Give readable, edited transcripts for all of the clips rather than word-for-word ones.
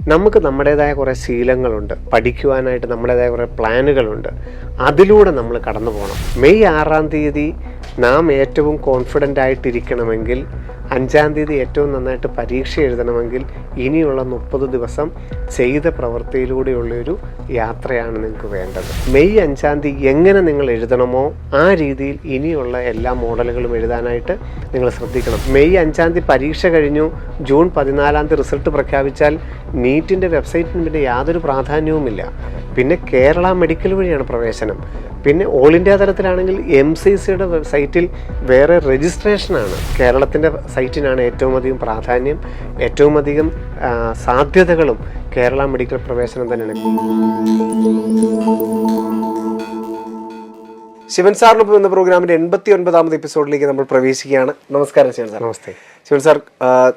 നമുക്ക് നമ്മുടേതായ കുറേ ശീലങ്ങളുണ്ട്, പഠിക്കുവാനായിട്ട് നമ്മുടേതായ കുറേ പ്ലാനുകളുണ്ട്. അതിലൂടെ നമ്മൾ കടന്നു പോകണം. മെയ് 6-ാം തീയതി നാം ഏറ്റവും കോൺഫിഡൻ്റ് ആയിട്ടിരിക്കണമെങ്കിൽ, 5-ാം തീയതി ഏറ്റവും നന്നായിട്ട് പരീക്ഷ എഴുതണമെങ്കിൽ, ഇനിയുള്ള 30 ദിവസം ചെയ്ത പ്രവൃത്തിയിലൂടെയുള്ളൊരു യാത്രയാണ് നിങ്ങൾക്ക് വേണ്ടത്. മെയ് 5-ാം തീയതി എങ്ങനെ നിങ്ങൾ എഴുതണമോ ആ രീതിയിൽ ഇനിയുള്ള എല്ലാ മോഡലുകളും എഴുതാനായിട്ട് നിങ്ങൾ ശ്രദ്ധിക്കണം. മെയ് 5-ാം തീയതി പരീക്ഷ കഴിഞ്ഞു, ജൂൺ 14-ാം തീയതി റിസൾട്ട് പ്രഖ്യാപിച്ചാൽ നീറ്റിൻ്റെ വെബ്സൈറ്റിന് പിന്നെ യാതൊരു പ്രാധാന്യവുമില്ല. പിന്നെ കേരള മെഡിക്കൽ വഴിയാണ് പ്രവേശനം. പിന്നെ ഓൾ ഇന്ത്യ തലത്തിലാണെങ്കിൽ MCCയുടെ സൈറ്റിൽ വേറെ രജിസ്ട്രേഷനാണ്. കേരളത്തിൻ്റെ സൈറ്റിനാണ് ഏറ്റവും അധികം പ്രാധാന്യം, ഏറ്റവും അധികം സാധ്യതകളും കേരള മെഡിക്കൽ പ്രവേശനം തന്നെയാണ്. ശിവൻ സാറിനൊപ്പം എന്ന പ്രോഗ്രാമിൻ്റെ 89-ാമത് എപ്പിസോഡിലേക്ക് നമ്മൾ പ്രവേശിക്കുകയാണ്. നമസ്കാരം ശിവൻ സാർ. നമസ്തേ ശിവൻ സാർ,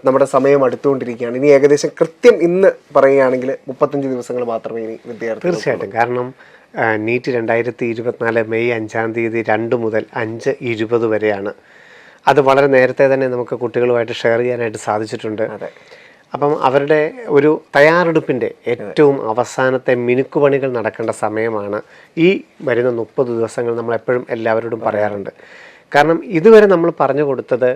നമ്മുടെ സമയം അടുത്തുകൊണ്ടിരിക്കുകയാണ്. ഇനി ഏകദേശം കൃത്യം ഇന്ന് പറയുകയാണെങ്കിൽ 35 ദിവസങ്ങൾ മാത്രമേ ഇനി വിദ്യാർത്ഥി. തീർച്ചയായിട്ടും. കാരണം നീറ്റ് 2024 മെയ് 5-ാം തീയതി 2 മുതൽ 5:20 വരെയാണ്. അത് വളരെ നേരത്തെ തന്നെ നമുക്ക് കുട്ടികളുമായിട്ട് ഷെയർ ചെയ്യാനായിട്ട് സാധിച്ചിട്ടുണ്ട്. അപ്പം അവരുടെ ഒരു തയ്യാറെടുപ്പിൻ്റെ ഏറ്റവും അവസാനത്തെ മിനുക്കുപണികൾ നടക്കേണ്ട സമയമാണ് ഈ വരുന്ന 30 ദിവസങ്ങൾ. നമ്മളെപ്പോഴും എല്ലാവരോടും പറയാറുണ്ട്. കാരണം ഇതുവരെ നമ്മൾ പറഞ്ഞു കൊടുത്തത്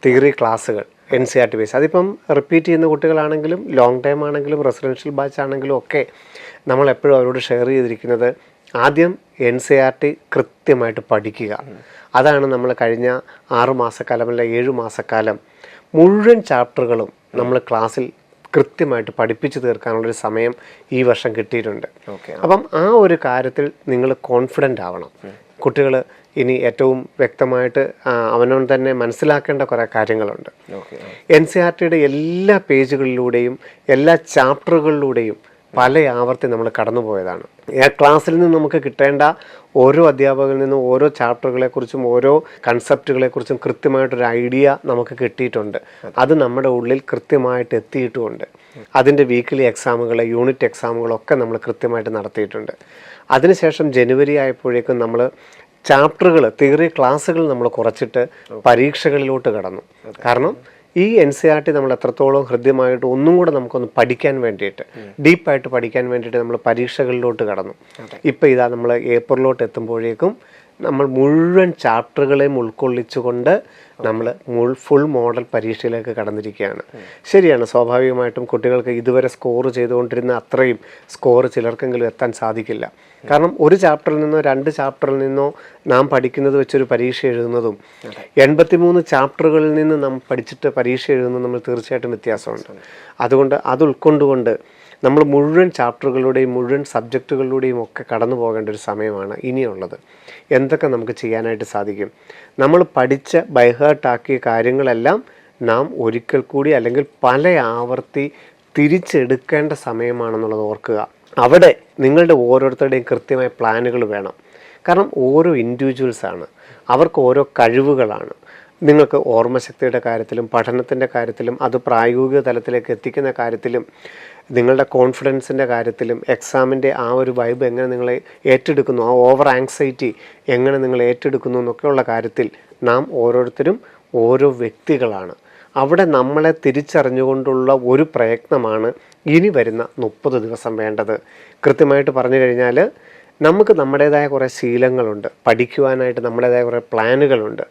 തിയറി ക്ലാസ്സുകൾ, NCERT ബേസ്. അതിപ്പം റിപ്പീറ്റ് ചെയ്യുന്ന കുട്ടികളാണെങ്കിലും ലോങ് ടൈം ആണെങ്കിലും റെസിഡൻഷ്യൽ ബാച്ച് ആണെങ്കിലും ഒക്കെ നമ്മളെപ്പോഴും അവരോട് ഷെയർ ചെയ്തിരിക്കുന്നത് ആദ്യം NCERT കൃത്യമായിട്ട് പഠിക്കുക. അതാണ് നമ്മൾ കഴിഞ്ഞ 6 മാസക്കാലം അല്ല 7 മാസക്കാലം മുഴുവൻ ചാപ്റ്ററുകളും നമ്മൾ ക്ലാസ്സിൽ കൃത്യമായിട്ട് പഠിപ്പിച്ചു തീർക്കാനുള്ളൊരു സമയം ഈ വർഷം കിട്ടിയിട്ടുണ്ട്. അപ്പം ആ ഒരു കാര്യത്തിൽ നിങ്ങൾ കോൺഫിഡൻ്റ് ആവണം. കുട്ടികൾ ഇനി ഏറ്റവും വ്യക്തമായിട്ട് അവനോൻ തന്നെ മനസ്സിലാക്കേണ്ട കുറേ കാര്യങ്ങളുണ്ട്. NCERTയുടെ എല്ലാ പേജുകളിലൂടെയും എല്ലാ ചാപ്റ്ററുകളിലൂടെയും പല ആവർത്തി നമ്മൾ കടന്നുപോയതാണ്. ആ ക്ലാസ്സിൽ നിന്ന് നമുക്ക് കിട്ടേണ്ട ഓരോ അധ്യാപകരിൽ നിന്നും ഓരോ ചാപ്റ്ററുകളെക്കുറിച്ചും ഓരോ കൺസെപ്റ്റുകളെക്കുറിച്ചും കൃത്യമായിട്ടൊരു ഐഡിയ നമുക്ക് കിട്ടിയിട്ടുണ്ട്. അത് നമ്മുടെ ഉള്ളിൽ കൃത്യമായിട്ട് എത്തിയിട്ടുമുണ്ട്. അതിൻ്റെ വീക്കിലി എക്സാമുകൾ, യൂണിറ്റ് എക്സാമുകളൊക്കെ നമ്മൾ കൃത്യമായിട്ട് നടത്തിയിട്ടുണ്ട്. അതിനുശേഷം ജനുവരി ആയപ്പോഴേക്കും നമ്മൾ ചാപ്റ്ററുകൾ, തിയറി ക്ലാസ്സുകൾ നമ്മൾ കുറച്ചിട്ട് പരീക്ഷകളിലോട്ട് കടന്നു. കാരണം ഈ NCERT നമ്മൾ എത്രത്തോളം ഹൃദ്യമായിട്ട് ഒന്നും കൂടെ നമുക്കൊന്ന് പഠിക്കാൻ വേണ്ടിയിട്ട്, ഡീപ്പായിട്ട് പഠിക്കാൻ വേണ്ടിയിട്ട് നമ്മൾ പരീക്ഷകളിലോട്ട് കടന്നു. ഇപ്പം ഇതാ നമ്മൾ ഏപ്രിലോട്ട് എത്തുമ്പോഴേക്കും നമ്മൾ മുഴുവൻ ചാപ്റ്ററുകളെയും ഉൾക്കൊള്ളിച്ചുകൊണ്ട് നമ്മൾ ഫുൾ മോഡൽ പരീക്ഷയിലേക്ക് കടന്നിരിക്കുകയാണ്. ശരിയാണ്, സ്വാഭാവികമായിട്ടും കുട്ടികൾക്ക് ഇതുവരെ സ്കോർ ചെയ്തുകൊണ്ടിരുന്ന അത്രയും സ്കോർ ചിലർക്കെങ്കിലും എത്താൻ സാധിക്കില്ല. കാരണം ഒരു ചാപ്റ്ററിൽ നിന്നോ 2 ചാപ്റ്ററിൽ നിന്നോ നാം പഠിക്കുന്നത് വെച്ചൊരു പരീക്ഷ എഴുതുന്നതും 83 ചാപ്റ്ററുകളിൽ നിന്ന് നാം പഠിച്ചിട്ട് പരീക്ഷ എഴുതുന്നതും നമ്മൾ തീർച്ചയായിട്ടും വ്യത്യാസമുണ്ട്. അതുകൊണ്ട് അത് ഉൾക്കൊണ്ടുകൊണ്ട് നമ്മൾ മുഴുവൻ ചാപ്റ്ററുകളുടെയും മുഴുവൻ സബ്ജക്റ്റുകളിലൂടെയും ഒക്കെ കടന്നു പോകേണ്ട ഒരു സമയമാണ് ഇനിയുള്ളത്. എന്തൊക്കെ നമുക്ക് ചെയ്യാനായിട്ട് സാധിക്കും? നമ്മൾ പഠിച്ച ബൈഹേർട്ടാക്കിയ കാര്യങ്ങളെല്ലാം നാം ഒരിക്കൽ കൂടി അല്ലെങ്കിൽ പല ആവർത്തി തിരിച്ചെടുക്കേണ്ട സമയമാണെന്നുള്ളത് ഓർക്കുക. അവിടെ നിങ്ങളുടെ ഓരോരുത്തരുടെയും കൃത്യമായ പ്ലാനുകൾ വേണം. കാരണം ഓരോ ഇൻഡിവിജ്വൽസാണ്, അവർക്ക് ഓരോ കഴിവുകളാണ്. നിങ്ങൾക്ക് ഓർമ്മശക്തിയുടെ കാര്യത്തിലും പഠനത്തിൻ്റെ കാര്യത്തിലും അത് പ്രായോഗിക തലത്തിലേക്ക് എത്തിക്കുന്ന കാര്യത്തിലും നിങ്ങളുടെ കോൺഫിഡൻസിൻ്റെ കാര്യത്തിലും എക്സാമിൻ്റെ ആ ഒരു വൈബ് എങ്ങനെ നിങ്ങളെ ഏറ്റെടുക്കുന്നു, ആ ഓവർ ആങ്സൈറ്റി എങ്ങനെ നിങ്ങൾ ഏറ്റെടുക്കുന്നു എന്നൊക്കെയുള്ള കാര്യത്തിൽ നാം ഓരോരുത്തരും ഓരോ വ്യക്തികളാണ്. അവിടെ നമ്മളെ തിരിച്ചറിഞ്ഞുകൊണ്ടുള്ള ഒരു പ്രയത്നമാണ് ഇനി വരുന്ന 30 ദിവസം വേണ്ടത്. കൃത്യമായിട്ട് പറഞ്ഞു കഴിഞ്ഞാൽ നമുക്ക് നമ്മുടേതായ കുറേ ശീലങ്ങളുണ്ട്, പഠിക്കുവാനായിട്ട് നമ്മുടേതായ കുറേ പ്ലാനുകളുണ്ട്.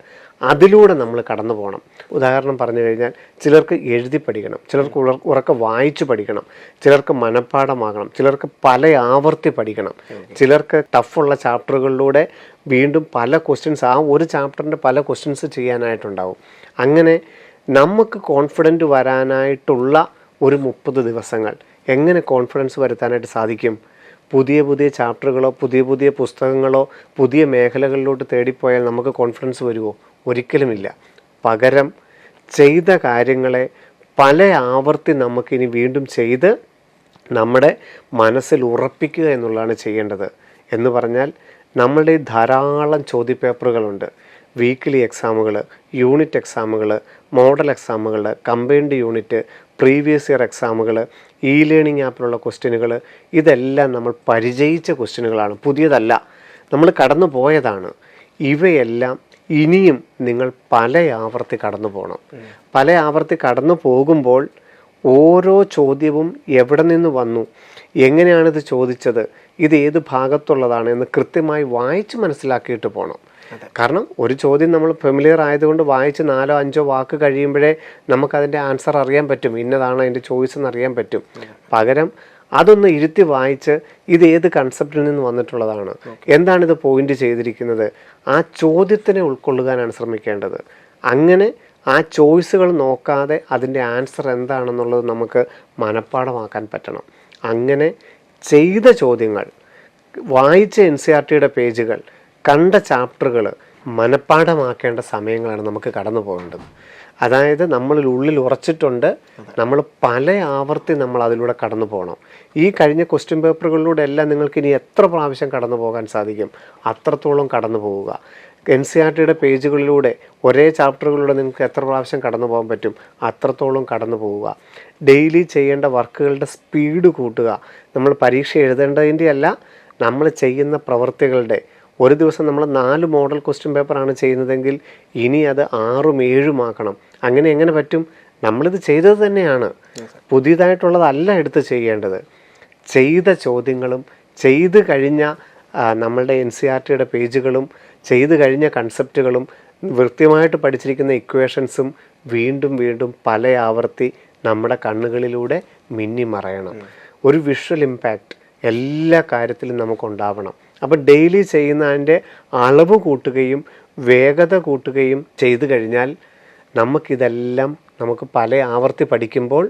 അതിലൂടെ നമ്മൾ കടന്നു പോകണം. ഉദാഹരണം പറഞ്ഞു കഴിഞ്ഞാൽ ചിലർക്ക് എഴുതി പഠിക്കണം, ചിലർക്ക് ഉറക്കെ വായിച്ചു പഠിക്കണം, ചിലർക്ക് മനഃപ്പാഠമാകണം, ചിലർക്ക് പല ആവർത്തി പഠിക്കണം, ചിലർക്ക് ടഫുള്ള ചാപ്റ്ററുകളിലൂടെ വീണ്ടും പല ക്വസ്റ്റ്യൻസ്, ആ ഒരു ചാപ്റ്ററിൻ്റെ പല ക്വസ്റ്റ്യൻസ് ചെയ്യാനായിട്ടുണ്ടാവും. അങ്ങനെ നമുക്ക് കോൺഫിഡൻറ്റ് വരാനായിട്ടുള്ള ഒരു 30 ദിവസങ്ങൾ എങ്ങനെ കോൺഫിഡൻസ് വരുത്താനായിട്ട് സാധിക്കും? പുതിയ പുതിയ ചാപ്റ്ററുകളോ പുതിയ പുതിയ പുസ്തകങ്ങളോ പുതിയ മേഖലകളിലോട്ട് തേടിപ്പോയാൽ നമുക്ക് കോൺഫിഡൻസ് വരുമോ? ഒരിക്കലുമില്ല. പകരം ചെയ്ത കാര്യങ്ങളെ പല ആവർത്തി നമുക്കിനി വീണ്ടും ചെയ്ത് നമ്മുടെ മനസ്സിൽ ഉറപ്പിക്കുക എന്നുള്ളതാണ് ചെയ്യേണ്ടത്. എന്ന് പറഞ്ഞാൽ നമ്മളുടെ ധാരാളം ചോദ്യപേപ്പറുകളുണ്ട്. വീക്കിലി എക്സാമുകൾ, യൂണിറ്റ് എക്സാമുകൾ, മോഡൽ എക്സാമുകൾ, കമ്പൈൻഡ് യൂണിറ്റ്, പ്രീവിയസ് ഇയർ എക്സാമുകൾ, ലേണിംഗ് ആപ്പിലുള്ള ക്വസ്റ്റ്യനുകൾ, ഇതെല്ലാം നമ്മൾ പരിചയിച്ച ക്വസ്റ്റ്യനുകളാണ്, പുതിയതല്ല, നമ്മൾ കടന്നു പോയതാണ്. ഇവയെല്ലാം ഇനിയും നിങ്ങൾ പല ആവർത്തി കടന്നു പോകണം. പല ആവർത്തി കടന്നു പോകുമ്പോൾ ഓരോ ചോദ്യവും എവിടെ നിന്ന് വന്നു, എങ്ങനെയാണിത് ചോദിച്ചത്, ഇത് ഏത് ഭാഗത്തുള്ളതാണ് എന്ന് കൃത്യമായി വായിച്ച് മനസ്സിലാക്കിയിട്ട് പോകണം. കാരണം ഒരു ചോദ്യം നമ്മൾ ഫെമിലിയർ ആയതുകൊണ്ട് വായിച്ച് 4-5 വാക്ക് കഴിയുമ്പോഴേ നമുക്കതിൻ്റെ ആൻസർ അറിയാൻ പറ്റും, ഇന്നതാണ് അതിൻ്റെ ചോയ്സ് എന്ന് അറിയാൻ പറ്റും. പകരം അതൊന്ന് ഇരുത്തി വായിച്ച് ഇത് ഏത് കൺസെപ്റ്റിൽ നിന്ന് വന്നിട്ടുള്ളതാണ്, എന്താണിത് പോയിന്റ് ചെയ്തിരിക്കുന്നത്, ആ ചോദ്യത്തിനെ ഉൾക്കൊള്ളുവാനാണ് ശ്രമിക്കേണ്ടത്. അങ്ങനെ ആ ചോയ്സുകൾ നോക്കാതെ അതിൻ്റെ ആൻസർ എന്താണെന്നുള്ളത് നമുക്ക് മനഃപ്പാഠമാക്കാൻ പറ്റണം. അങ്ങനെ ചെയ്ത ചോദ്യങ്ങൾ, വായിച്ച NCERTയുടെ പേജുകൾ, കണ്ട ചാപ്റ്ററുകൾ മനഃപ്പാഠമാക്കേണ്ട സമയങ്ങളാണ് നമുക്ക് കടന്നു പോകേണ്ടത്. അതായത് നമ്മളിൽ ഉള്ളിൽ ഉറച്ചിട്ടുണ്ട്, നമ്മൾ പല ആവർത്തി നമ്മൾ അതിലൂടെ കടന്നു പോകണം. ഈ കഴിഞ്ഞ ക്വസ്റ്റ്യൻ പേപ്പറുകളിലൂടെ എല്ലാം നിങ്ങൾക്ക് ഇനി എത്ര പ്രാവശ്യം കടന്നു പോകാൻ സാധിക്കും അത്രത്തോളം കടന്നു പോവുക. NCERTയുടെ പേജുകളിലൂടെ ഒരേ ചാപ്റ്ററുകളിലൂടെ നിങ്ങൾക്ക് എത്ര പ്രാവശ്യം കടന്നു പോകാൻ പറ്റും അത്രത്തോളം കടന്നു പോവുക. ഡെയിലി ചെയ്യേണ്ട വർക്കുകളുടെ സ്പീഡ് കൂട്ടുക. നമ്മൾ പരീക്ഷ എഴുതേണ്ടതിൻ്റെ അല്ല, നമ്മൾ ചെയ്യുന്ന പ്രവൃത്തികളുടെ. ഒരു ദിവസം നമ്മൾ 4 മോഡൽ ക്വസ്റ്റ്യൻ പേപ്പറാണ് ചെയ്യുന്നതെങ്കിൽ ഇനി അത് 6ഉം 7ഉം ആക്കണം. അങ്ങനെ എങ്ങനെ പറ്റും? നമ്മളിത് ചെയ്തത് തന്നെയാണ്, പുതിയതായിട്ടുള്ളതല്ല എടുത്ത് ചെയ്യേണ്ടത്. ചെയ്ത ചോദ്യങ്ങളും ചെയ്ത് കഴിഞ്ഞ നമ്മളുടെ NCERTയുടെ പേജുകളും ചെയ്ത് കഴിഞ്ഞ കൺസെപ്റ്റുകളും കൃത്യമായിട്ട് പഠിച്ചിരിക്കുന്ന ഇക്വേഷൻസും വീണ്ടും വീണ്ടും പല ആവർത്തി നമ്മുടെ കണ്ണുകളിലൂടെ മിന്നി മറയണം. ഒരു വിഷ്വൽ ഇമ്പാക്റ്റ് എല്ലാ കാര്യത്തിലും നമുക്കുണ്ടാവണം. അപ്പം ഡെയിലി ചെയ്യുന്ന അതിൻ്റെ അളവ് കൂട്ടുകയും വേഗത കൂട്ടുകയും ചെയ്തു കഴിഞ്ഞാൽ നമുക്കിതെല്ലാം നമുക്ക് പല ആവർത്തി പഠിക്കുമ്പോൾ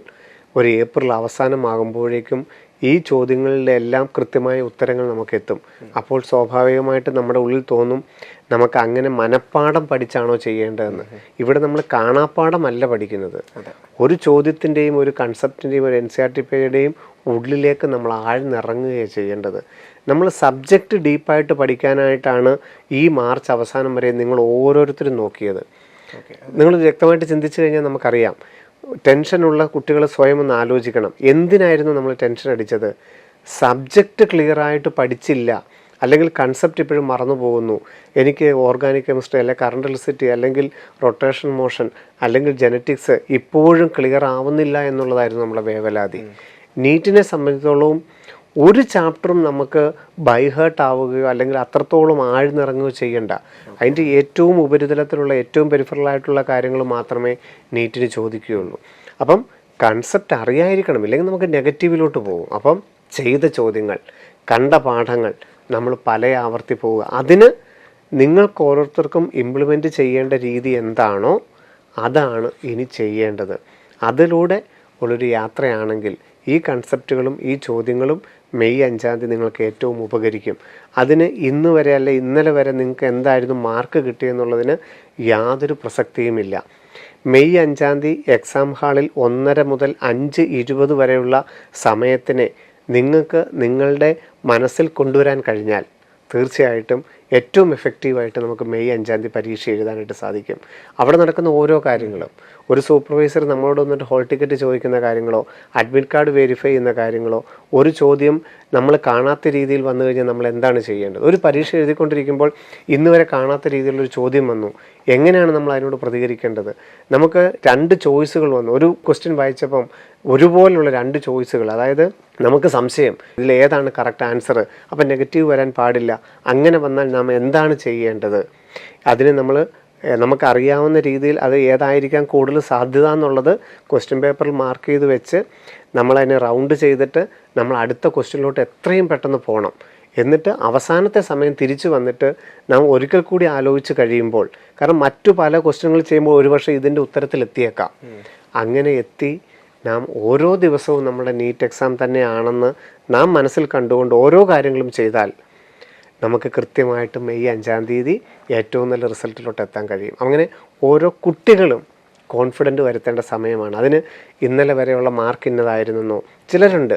ഒരു ഏപ്രിൽ അവസാനമാകുമ്പോഴേക്കും ഈ ചോദ്യങ്ങളിലെല്ലാം കൃത്യമായ ഉത്തരങ്ങൾ നമുക്കെത്തും. അപ്പോൾ സ്വാഭാവികമായിട്ട് നമ്മുടെ ഉള്ളിൽ തോന്നും നമുക്ക് അങ്ങനെ മനഃപ്പാഠം പഠിച്ചാണോ ചെയ്യേണ്ടതെന്ന്. ഇവിടെ നമ്മൾ കാണാപ്പാഠമല്ല പഠിക്കുന്നത്. ഒരു ചോദ്യത്തിൻ്റെയും ഒരു കൺസെപ്റ്റിൻ്റെയും ഒരു NCERT പേജുടെയും ഉള്ളിലേക്ക് നമ്മൾ ആഴ്ന്നിറങ്ങുകയാണ് ചെയ്യേണ്ടത്. നമ്മൾ സബ്ജക്റ്റ് ഡീപ്പായിട്ട് പഠിക്കാനായിട്ടാണ് ഈ മാർച്ച് അവസാനം വരെ നിങ്ങൾ ഓരോരുത്തരും നോക്കിയത്. നിങ്ങൾ വ്യക്തമായിട്ട് ചിന്തിച്ചു കഴിഞ്ഞാൽ നമുക്കറിയാം, ടെൻഷനുള്ള കുട്ടികൾ സ്വയം ഒന്ന് ആലോചിക്കണം. എന്തിനായിരുന്നു നമ്മൾ ടെൻഷൻ അടിച്ചത്? സബ്ജക്റ്റ് ക്ലിയറായിട്ട് പഠിച്ചില്ല, അല്ലെങ്കിൽ കൺസെപ്റ്റ് ഇപ്പോഴും മറന്നു പോകുന്നു. എനിക്ക് ഓർഗാനിക് കെമിസ്ട്രി അല്ലെങ്കിൽ കറണ്ട് ഇലക്ട്രിസിറ്റി അല്ലെങ്കിൽ റൊട്ടേഷൻ മോഷൻ അല്ലെങ്കിൽ ജെനറ്റിക്സ് ഇപ്പോഴും ക്ലിയർ ആവുന്നില്ല എന്നുള്ളതായിരുന്നു നമ്മുടെ വേവലാതി. നീറ്റിനെ സംബന്ധിച്ചിടത്തോളം ഒരു ചാപ്റ്ററും നമുക്ക് ബൈഹേർട്ട് ആവുകയോ അല്ലെങ്കിൽ അത്രത്തോളം ആഴ്ന്നിറങ്ങുകയോ ചെയ്യണ്ട. അതിൻ്റെ ഏറ്റവും ഉപരിതലത്തിലുള്ള ഏറ്റവും പെരിഫറലായിട്ടുള്ള കാര്യങ്ങൾ മാത്രമേ നീറ്റിന് ചോദിക്കുകയുള്ളൂ. അപ്പം കൺസെപ്റ്റ് അറിയാതിരിക്കണം, ഇല്ലെങ്കിൽ നമുക്ക് നെഗറ്റീവിലോട്ട് പോകും. അപ്പം ചെയ്ത ചോദ്യങ്ങൾ, കണ്ട പാഠങ്ങൾ നമ്മൾ പല ആവർത്തി പോവുക. അതിന് നിങ്ങൾക്ക് ഓരോരുത്തർക്കും ഇംപ്ലിമെൻറ്റ് ചെയ്യേണ്ട രീതി എന്താണോ അതാണ് ഇനി ചെയ്യേണ്ടത്. അതിലൂടെ ഉള്ളൊരു യാത്രയാണെങ്കിൽ ഈ കൺസെപ്റ്റുകളും ഈ ചോദ്യങ്ങളും മെയ് 5-ാം തീയതി നിങ്ങൾക്ക് ഏറ്റവും ഉപകരിക്കും. അതിന് ഇന്ന് വരെ അല്ല ഇന്നലെ വരെ നിങ്ങൾക്ക് എന്തായിരുന്നു മാർക്ക് കിട്ടിയെന്നുള്ളതിന് യാതൊരു പ്രസക്തിയുമില്ല. മെയ് 5-ാം തീയതി എക്സാം ഹാളിൽ 1:30 മുതൽ 5:20 വരെയുള്ള സമയത്തിനെ നിങ്ങൾക്ക് നിങ്ങളുടെ മനസ്സിൽ കൊണ്ടുവരാൻ കഴിഞ്ഞാൽ തീർച്ചയായിട്ടും ഏറ്റവും എഫക്റ്റീവായിട്ട് നമുക്ക് മെയ് 5-ാം തീയതി പരീക്ഷ എഴുതാനായിട്ട് സാധിക്കും. അവിടെ നടക്കുന്ന ഓരോ കാര്യങ്ങളും, ഒരു സൂപ്പർവൈസർ നമ്മളോട് വന്നിട്ട് ഹോൾ ടിക്കറ്റ് ചോദിക്കുന്ന കാര്യങ്ങളോ അഡ്മിറ്റ് കാർഡ് വെരിഫൈ ചെയ്യുന്ന കാര്യങ്ങളോ, ഒരു ചോദ്യം നമ്മൾ കാണാത്ത രീതിയിൽ വന്നു കഴിഞ്ഞാൽ നമ്മൾ എന്താണ് ചെയ്യേണ്ടത്? ഒരു പരീക്ഷ എഴുതിക്കൊണ്ടിരിക്കുമ്പോൾ ഇന്ന് വരെ കാണാത്ത രീതിയിലുള്ളൊരു ചോദ്യം വന്നു, എങ്ങനെയാണ് നമ്മൾ അതിനോട് പ്രതികരിക്കേണ്ടത്? നമുക്ക് 2 ചോയ്സുകൾ വന്നു. ഒരു ക്വസ്റ്റ്യൻ വായിച്ചപ്പം ഒരുപോലുള്ള 2 ചോയ്സുകൾ, അതായത് നമുക്ക് സംശയം ഇതിൽ ഏതാണ് കറക്റ്റ് ആൻസർ, അപ്പം നെഗറ്റീവ് വരാൻ പാടില്ല. അങ്ങനെ വന്നാൽ നാം എന്താണ് ചെയ്യേണ്ടത്? അതിന് നമുക്കറിയാവുന്ന രീതിയിൽ അത് ഏതായിരിക്കാം കൂടുതൽ സാധ്യത എന്നുള്ളത് ക്വസ്റ്റ്യൻ പേപ്പറിൽ മാർക്ക് ചെയ്ത് വെച്ച് നമ്മളതിനെ റൗണ്ട് ചെയ്തിട്ട് നമ്മൾ അടുത്ത ക്വസ്റ്റ്യനിലോട്ട് എത്രയും പെട്ടെന്ന് പോകണം. എന്നിട്ട് അവസാനത്തെ സമയം തിരിച്ചു വന്നിട്ട് നാം ഒരിക്കൽ കൂടി ആലോചിച്ച് കഴിയുമ്പോൾ, കാരണം മറ്റു പല ക്വസ്റ്റ്യനുകൾ ചെയ്യുമ്പോൾ ഒരുപക്ഷെ ഇതിൻ്റെ ഉത്തരത്തിലെത്തിയേക്കാം. അങ്ങനെ എത്തി നാം ഓരോ ദിവസവും നമ്മുടെ നീറ്റ് എക്സാം തന്നെയാണെന്ന് നാം മനസ്സിൽ കണ്ടുകൊണ്ട് ഓരോ കാര്യങ്ങളും ചെയ്താൽ നമുക്ക് കൃത്യമായിട്ട് മെയ് 5-ാം തീയതി ഏറ്റവും നല്ല റിസൾട്ടിലോട്ട് എത്താൻ കഴിയും. അങ്ങനെ ഓരോ കുട്ടികളും കോൺഫിഡൻറ്റ് വരുത്തേണ്ട സമയമാണ്. അതിന് ഇന്നലെ വരെയുള്ള മാർക്ക് ഇന്നതായിരുന്നെന്നോ ചിലരുണ്ട്.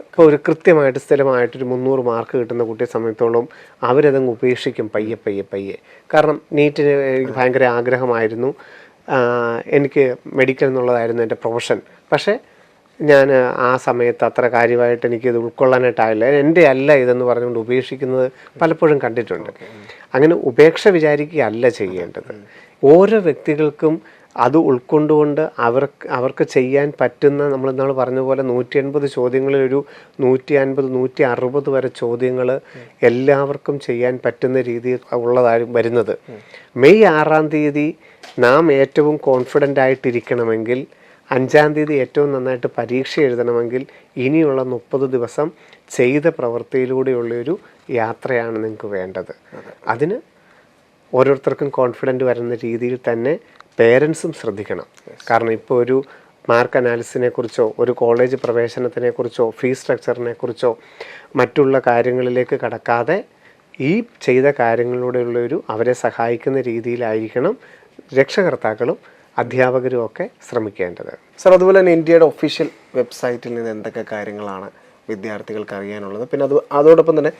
ഇപ്പോൾ ഒരു കൃത്യമായിട്ട് സ്ഥിരമായിട്ടൊരു 300 മാർക്ക് കിട്ടുന്ന കുട്ടിയെ സംബന്ധിച്ചോളം അവരതങ്ങ് ഉപേക്ഷിക്കും പയ്യെ. കാരണം നീറ്റിന് എനിക്ക് ഭയങ്കര ആഗ്രഹമായിരുന്നു, എനിക്ക് മെഡിക്കൽ എന്നുള്ളതായിരുന്നു എൻ്റെ പ്രൊഫഷൻ. പക്ഷേ ഞാൻ ആ സമയത്ത് അത്ര കാര്യമായിട്ട് എനിക്കിത് ഉൾക്കൊള്ളാനായിട്ടായില്ല, എൻ്റെ അല്ല ഇതെന്ന് പറഞ്ഞുകൊണ്ട് ഉപേക്ഷിക്കുന്നത് പലപ്പോഴും കണ്ടിട്ടുണ്ട്. അങ്ങനെ ഉപേക്ഷ വിചാരിക്കുകയല്ല ചെയ്യേണ്ടത്. ഓരോ വ്യക്തികൾക്കും അത് ഉൾക്കൊണ്ടുകൊണ്ട് അവർക്ക് ചെയ്യാൻ പറ്റുന്ന, നമ്മൾ ഇന്നാൾ പറഞ്ഞ പോലെ 180 ചോദ്യങ്ങളിൽ ഒരു 150 160 വരെ ചോദ്യങ്ങൾ എല്ലാവർക്കും ചെയ്യാൻ പറ്റുന്ന രീതിയിൽ ഉള്ളതായി വരുന്നത്. മെയ് 6-ാം തീയതി നാം ഏറ്റവും കോൺഫിഡൻ്റ് ആയിട്ടിരിക്കണമെങ്കിൽ, 5-ാം തീയതി ഏറ്റവും നന്നായിട്ട് പരീക്ഷ എഴുതണമെങ്കിൽ ഇനിയുള്ള 30 ദിവസം ചെയ്ത പ്രവൃത്തിയിലൂടെയുള്ളൊരു യാത്രയാണ് നിങ്ങൾക്ക് വേണ്ടത്. അതിന് ഓരോരുത്തർക്കും കോൺഫിഡൻറ്റ് വരുന്ന രീതിയിൽ തന്നെ പേരൻസും ശ്രദ്ധിക്കണം. കാരണം ഇപ്പോൾ ഒരു മാർക്ക് അനാലിസിനെ കുറിച്ചോ ഒരു കോളേജ് പ്രവേശനത്തിനെ കുറിച്ചോ ഫീസ് സ്ട്രക്ചറിനെ കുറിച്ചോ മറ്റുള്ള കാര്യങ്ങളിലേക്ക് കടക്കാതെ ഈ ചെയ്ത കാര്യങ്ങളിലൂടെയുള്ളൊരു അവരെ സഹായിക്കുന്ന രീതിയിലായിരിക്കണം രക്ഷകർത്താക്കളും അധ്യാപകരും ഒക്കെ ശ്രമിക്കേണ്ടത്. സർ, അതുപോലെ തന്നെ ഇന്ത്യയുടെ ഒഫീഷ്യൽ വെബ്സൈറ്റിൽ നിന്ന് എന്തൊക്കെ കാര്യങ്ങളാണ് വിദ്യാർത്ഥികൾക്ക് അറിയാനുള്ളത്? പിന്നെ അതോടൊപ്പം തന്നെ